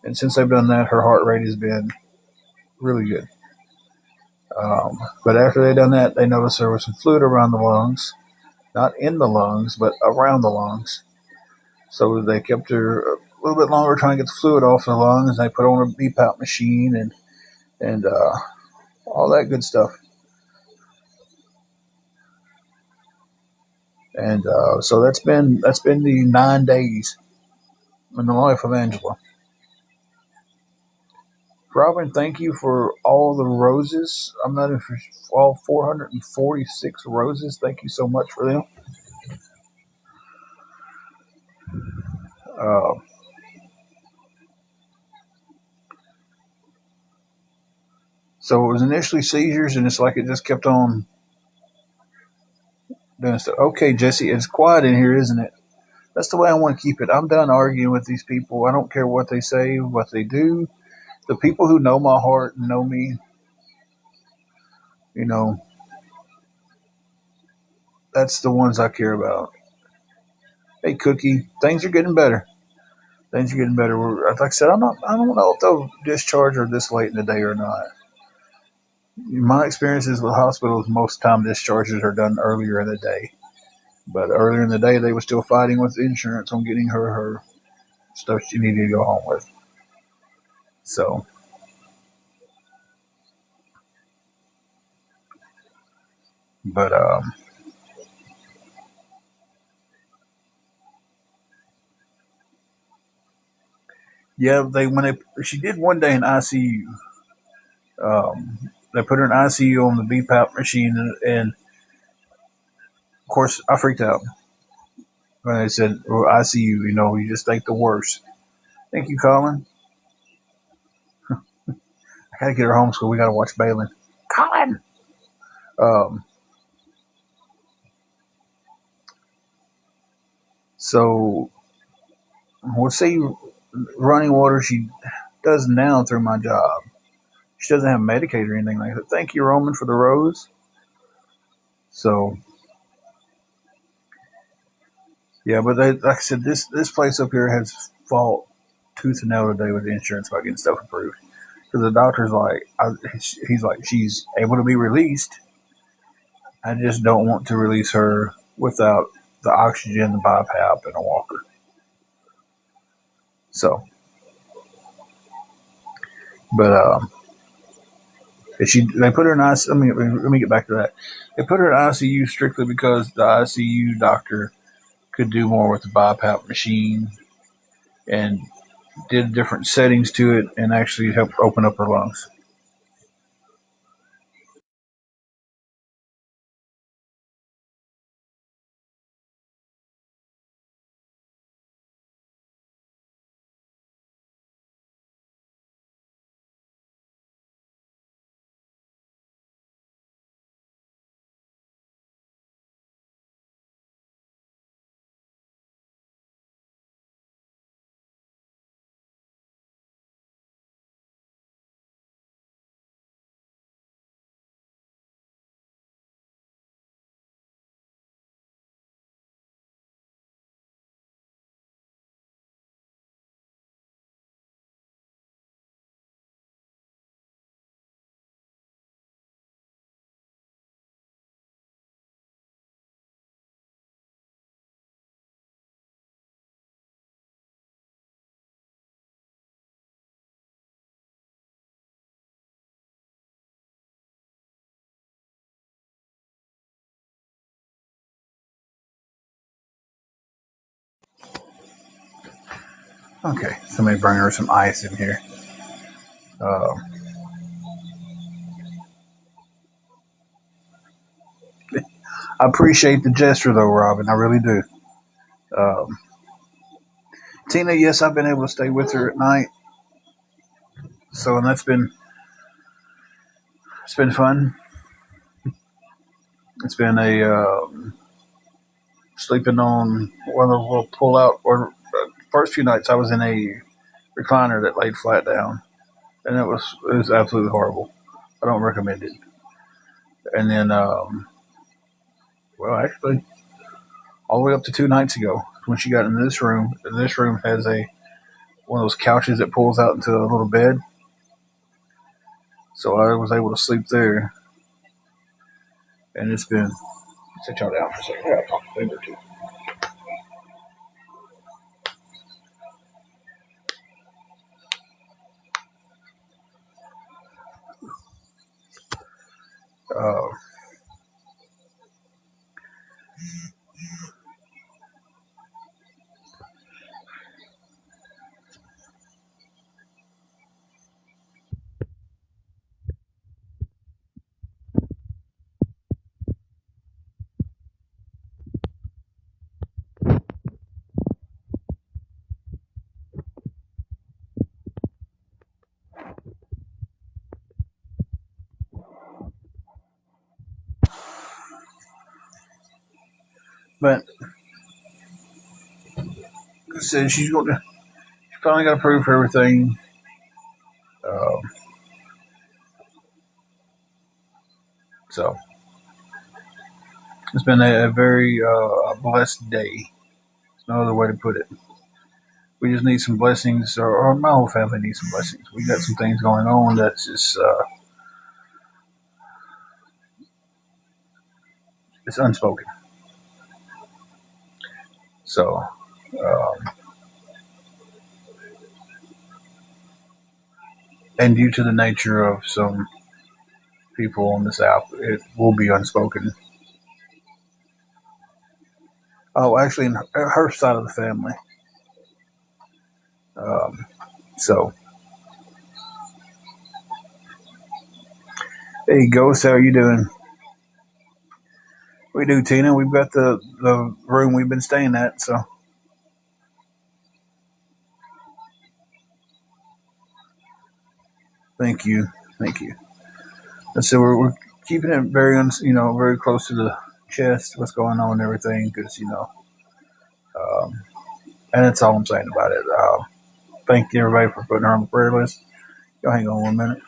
And since they've done that, her heart rate has been really good. But after they done that, they noticed there was some fluid around the lungs, not in the lungs, but around the lungs. So they kept her a little bit longer trying to get the fluid off her lungs. They put on a BPAP machine and all that good stuff. And so that's been the 9 days in the life of Angela. Robin, thank you for all the roses. I'm not even for all 446 roses. Thank you so much for them. Uh, so it was initially seizures, and it's like it just kept on doing stuff. Okay, Jesse, it's quiet in here, isn't it? That's the way I want to keep it. I'm done arguing with these people. I don't care what they say, what they do. The people who know my heart and know me, you know, that's the ones I care about. Hey, Cookie, things are getting better. Things are getting better. Like I said, I don't know if they'll discharge her this late in the day or not. My experiences with hospitals, most of the time discharges are done earlier in the day. But earlier in the day, they were still fighting with the insurance on getting her stuff she needed to go home with. So, but yeah, she did one day in ICU. They put her in ICU on the BPAP machine, and of course, I freaked out when they said well, ICU. You know, you just think the worst. Thank you, Colin. I gotta get her home school. We gotta watch Balin. Colin. Um, so we'll see. Running water she does now through my job. She doesn't have Medicaid or anything like that. Thank you, Roman, for the rose. So yeah, but like I said, this place up here has fought tooth and nail today with the insurance about getting stuff approved. Because the doctor's like, he's like, she's able to be released. I just don't want to release her without the oxygen, the BiPAP, and a walker. So, but they put her in ICU. Let me get back to that. They put her in ICU strictly because the ICU doctor could do more with the BiPAP machine and did different settings to it and actually helped open up her lungs. Okay, somebody bring her some ice in here. Uh, I appreciate the gesture, though, Robin. I really do. Um, Tina, yes, I've been able to stay with her at night, so and it's been fun. It's been a sleeping on one of those little pull out. Or first few nights, I was in a recliner that laid flat down, and it was absolutely horrible. I don't recommend it. And then, well, actually, all the way up to 2 nights ago, when she got in this room. This room has a one of those couches that pulls out into a little bed, so I was able to sleep there. And it's been sit y'all down for a second. I gotta talk a thing or two. Uh, but said she's finally got approved for everything. Uh, so it's been a very blessed day. There's no other way to put it. We just need some blessings, or my whole family needs some blessings. We got some things going on that's just it's unspoken. So, and due to the nature of some people on this app, it will be unspoken. Oh, actually, in her side of the family. Um, so, there you go. So, how are you doing? We do, Tina. We've got the room we've been staying at. So, thank you, thank you. And so we're keeping it very, very close to the chest. What's going on and everything, because um, and that's all I'm saying about it. Thank you everybody for putting her on the prayer list. Y'all hang on 1 minute.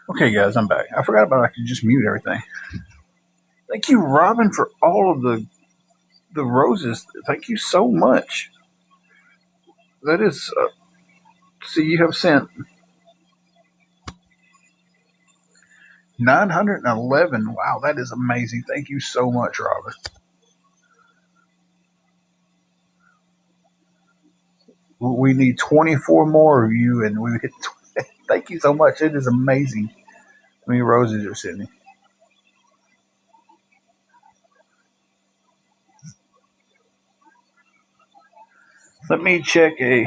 Okay, guys, I'm back. I forgot about I could just mute everything. Thank you, Robin, for all of the roses. Thank you so much. That is, see, you have sent 911. Wow, that is amazing. Thank you so much, Robin. We need 24 more of you, and we hit. Thank you so much. It is amazing how many roses you're sending. Let me check a.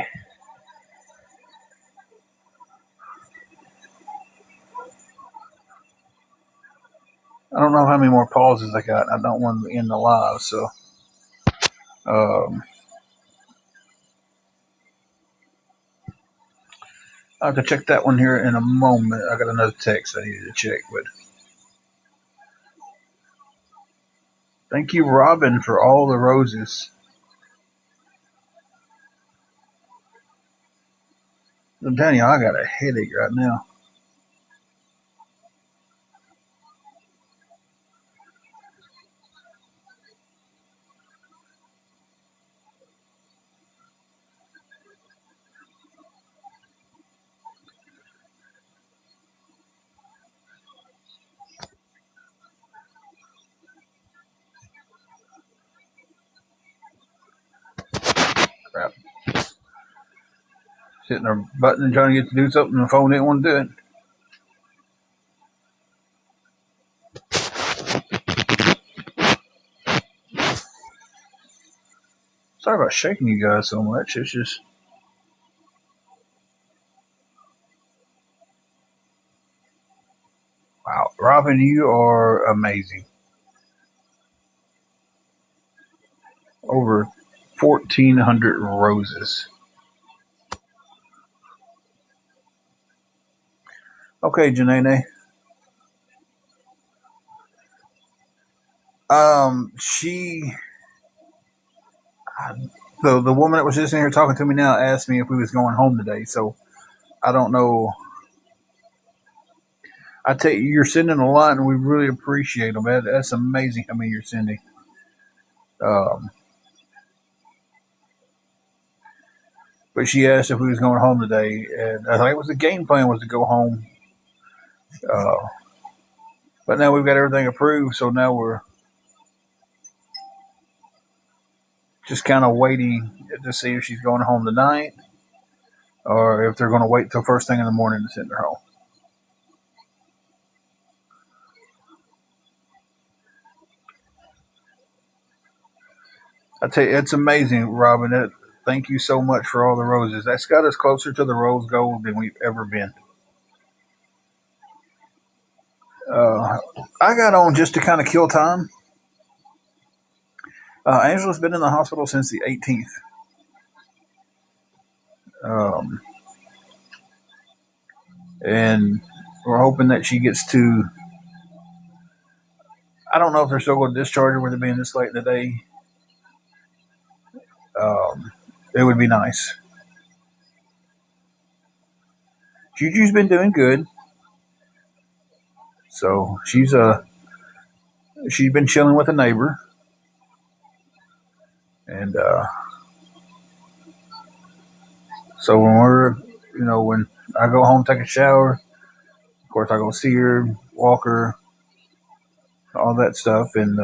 I don't know how many more pauses I got. I don't want to end the live, so I'll have to check that one here in a moment. I got another text I needed to check, but thank you, Robin, for all the roses. I'm telling you, I got a headache right now. Crap. Hitting a button and trying to get to do something, and the phone didn't want to do it. Sorry about shaking you guys so much. It's just. Wow. Robin, you are amazing. Over 1,400 roses. Okay, Janae. She, the woman that was just in here talking to me now asked me if we was going home today. So I don't know. I tell you, you're sending a lot, and we really appreciate them. That's amazing how many you're sending. Um, but she asked if we was going home today, and I think it was the game plan was to go home. Uh, but now we've got everything approved, so now we're just kind of waiting to see if she's going home tonight or if they're going to wait till first thing in the morning to send her home. I tell you, it's amazing, Robin. Thank you so much for all the roses. That's got us closer to the rose gold than we've ever been. Uh, I got on just to kind of kill time. Angela's been in the hospital since the 18th. Um, and we're hoping that she gets to. I don't know if they're still going to discharge her with it being this late in the day. It would be nice. Juju's been doing good, so she's been chilling with a neighbor, and so when I go home, take a shower, of course I go see her, walk her, all that stuff, and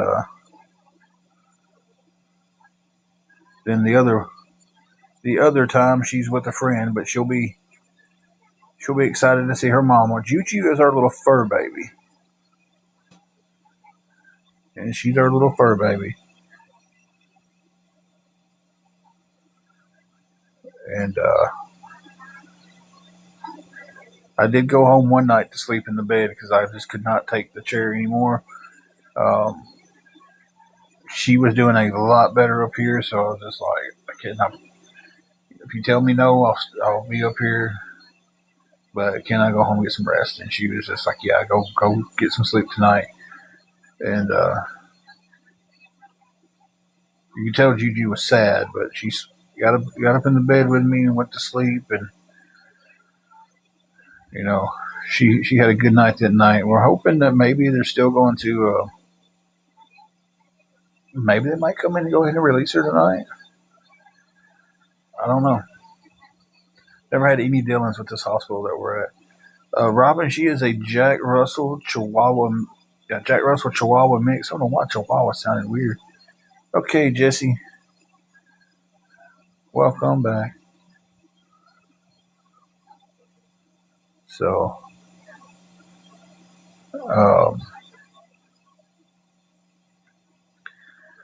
then the other time she's with a friend, but she'll be excited to see her mama. Juju is our little fur baby, and she's our little fur baby, and I did go home one night to sleep in the bed because I just could not take the chair anymore. Um, she was doing a lot better up here, so I was just like, I cannot. If you tell me no, I'll be up here. But can I go home and get some rest? And she was just like, yeah, go get some sleep tonight. And you could tell Juju was sad, but she got up in the bed with me and went to sleep. And you know, she had a good night that night. We're hoping that maybe they're still going to. Maybe they might come in and go ahead and release her tonight. I don't know. Never had any dealings with this hospital that we're at. Robin, she is a Jack Russell Chihuahua. Yeah, Jack Russell Chihuahua mix. I don't know why Chihuahua sounded weird. Okay, Jesse. Welcome back. So,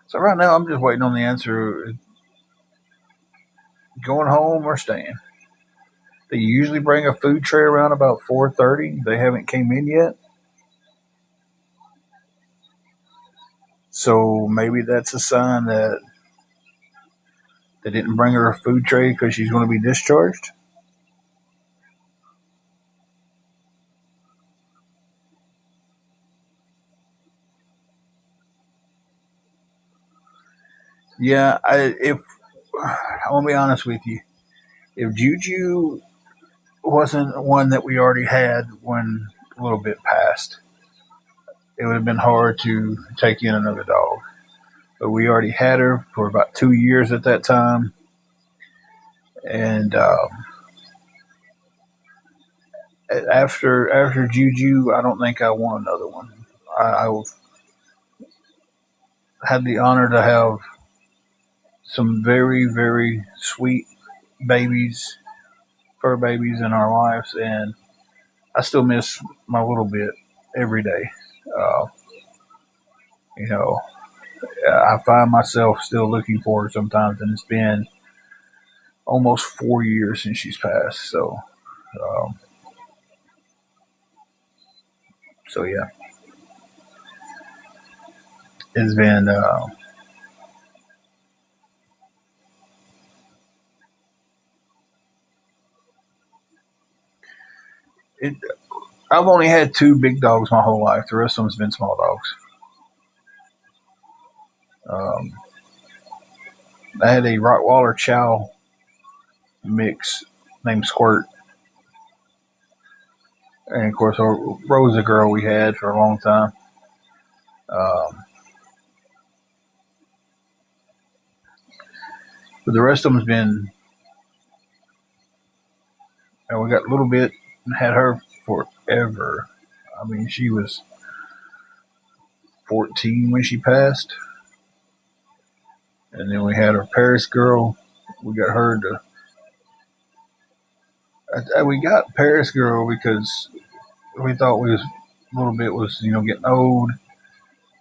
so right now I'm just waiting on the answer. Going home or staying. They usually bring a food tray around about 4:30. They haven't came in yet. So maybe that's a sign that they didn't bring her a food tray because she's going to be discharged. Yeah, I want to be honest with you, if Juju wasn't one that we already had when a little bit passed, it would have been hard to take in another dog. But we already had her for about 2 years at that time, and after Juju, I don't think I want another one. I had the honor to have some very, very sweet babies, fur babies in our lives, and I still miss my little bit every day. Uh, you know, I find myself still looking for her sometimes, and it's been almost 4 years since she's passed. Um, so yeah, it's been. It, I've only had two big dogs my whole life. The rest of them's been small dogs. Um, I had a Rottweiler Chow mix named Squirt, and of course, Rose, a girl we had for a long time. Um, but the rest of them's been. And we got a little bit. Had her forever. I mean, she was 14 when she passed, and then we had our Paris girl. We got her to. We got Paris girl because we thought we was a little bit was getting old,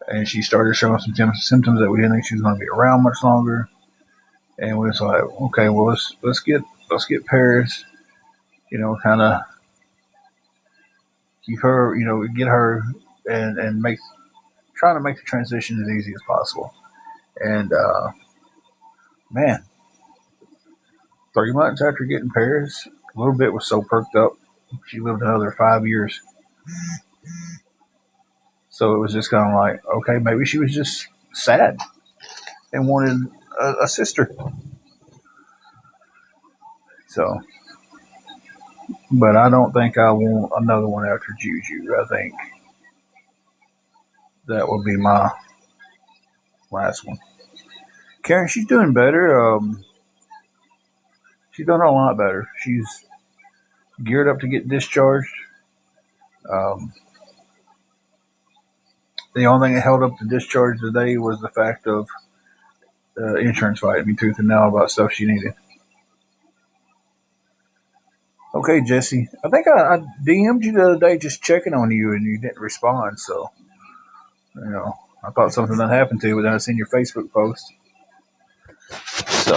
and she started showing some symptoms that we didn't think she was going to be around much longer. And we was like, okay, well let's get Paris, kind of keep her, get her and make trying to make the transition as easy as possible. And man, 3 months after getting Paris, a little bit was so perked up. She lived another 5 years. So it was just kind of like, okay, maybe she was just sad and wanted a sister. So, but I don't think I want another one after Juju. I think that would be my last one. Karen, she's doing better. She's done a lot better. She's geared up to get discharged. Um, the only thing that held up the discharge today was the fact of insurance fighting me tooth and nail about stuff she needed. Okay, Jesse. I think I DM'd you the other day just checking on you, and you didn't respond. So, I thought something had happened to you, but then I seen your Facebook post. So,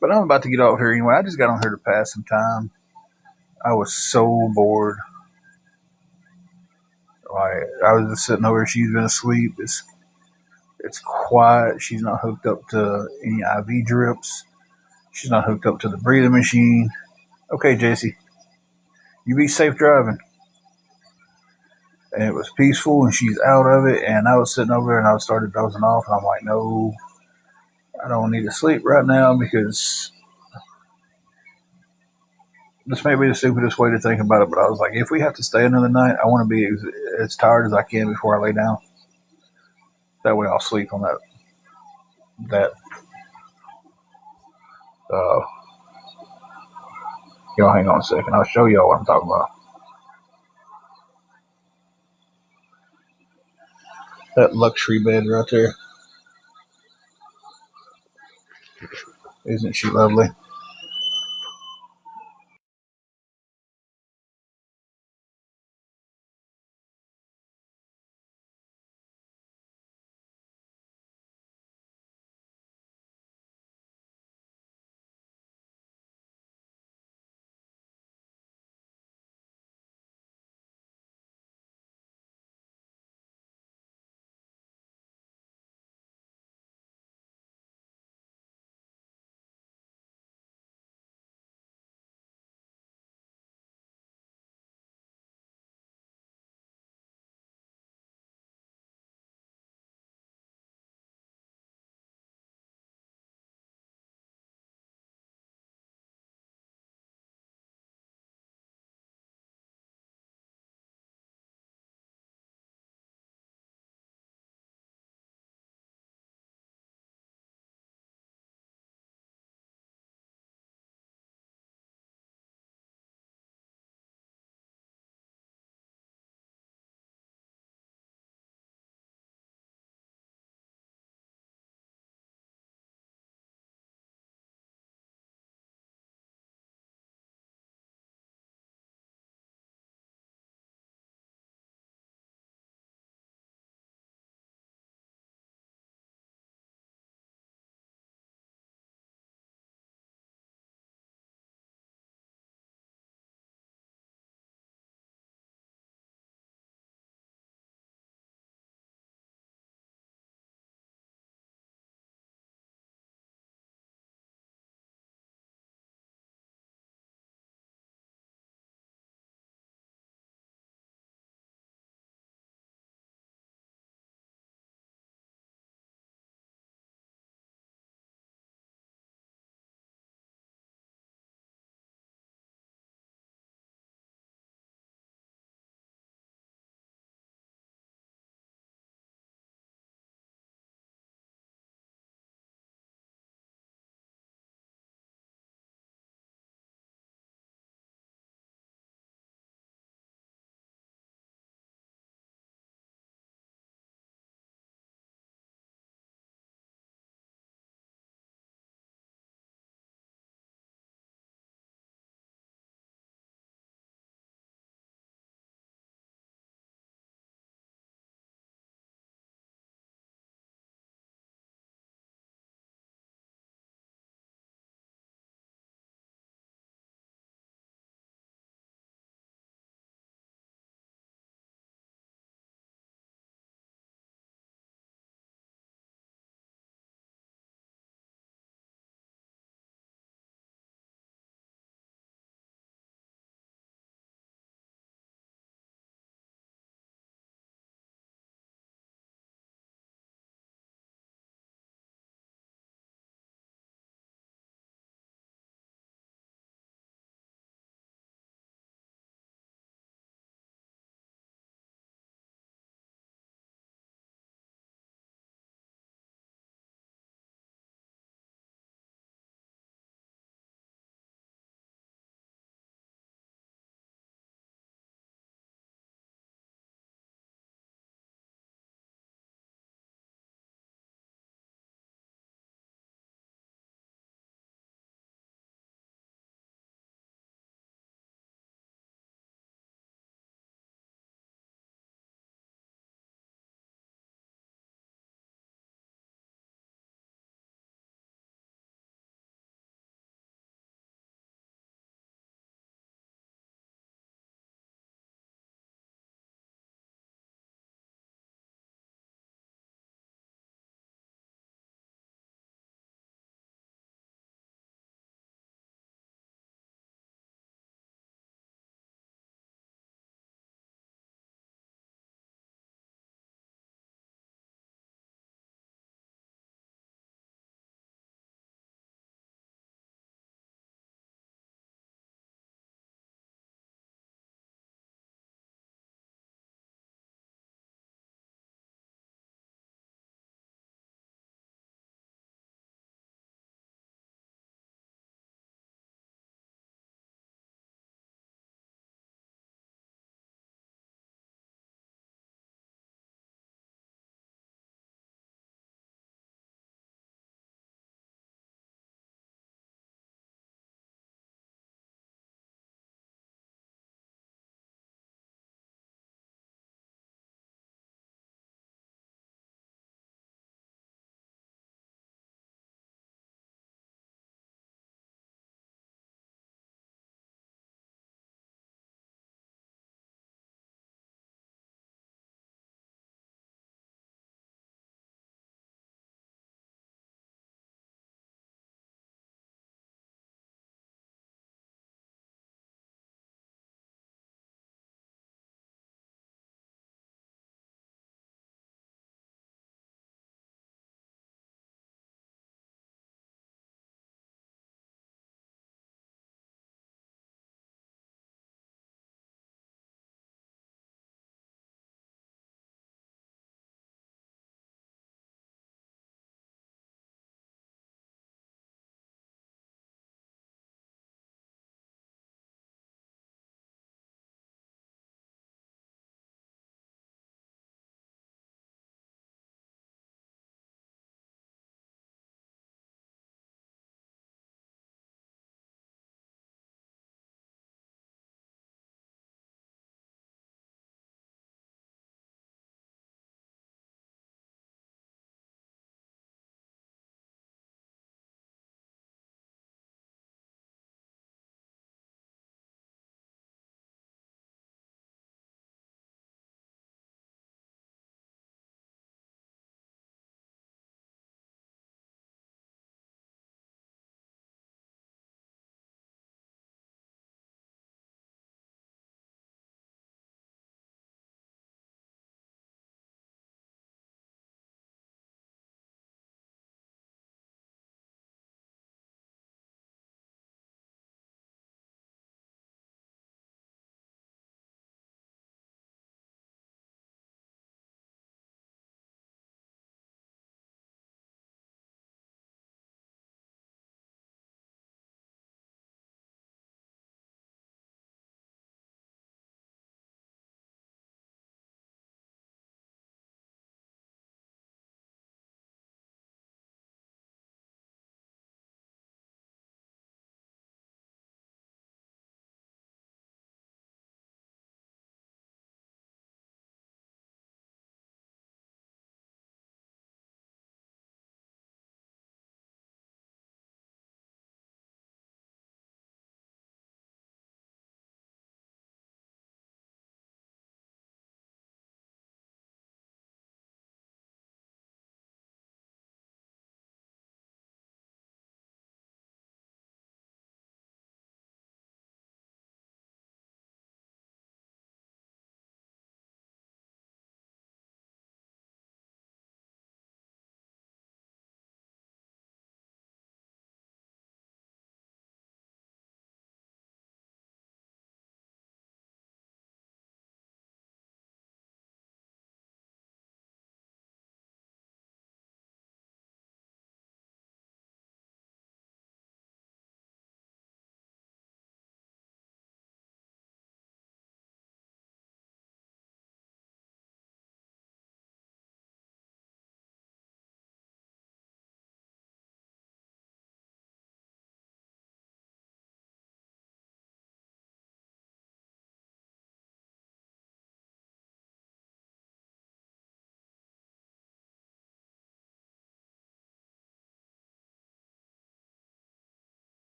but I'm about to get off here anyway. I just got on here to pass some time. I was so bored. I was just sitting over. She's been asleep. It's quiet. She's not hooked up to any IV drips. She's not hooked up to the breathing machine. Okay, Jesse, you be safe driving. And it was peaceful, and she's out of it. And I was sitting over there, and I started dozing off. And I'm like, no, I don't need to sleep right now because this may be the stupidest way to think about it, but I was like, if we have to stay another night, I want to be as tired as I can before I lay down. That way, I'll sleep on that. Uh, y'all hang on a second. I'll show y'all what I'm talking about. That luxury bed right there. Isn't she lovely?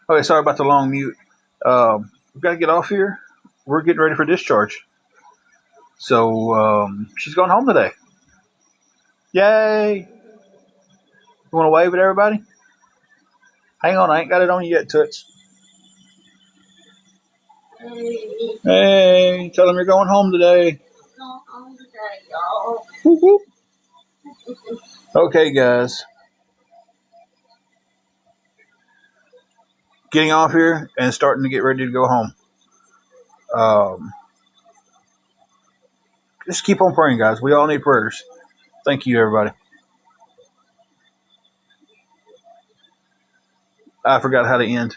Okay, sorry about the long mute. We've got to get off here. We're getting ready for discharge. So she's going home today. Yay! You want to wave at everybody? Hang on, I ain't got it on you yet, Toots. Hey, tell them you're going home today. Whoop, whoop. Okay, guys. Getting off here and starting to get ready to go home. Just keep on praying, guys. We all need prayers. Thank you, everybody. I forgot how to end.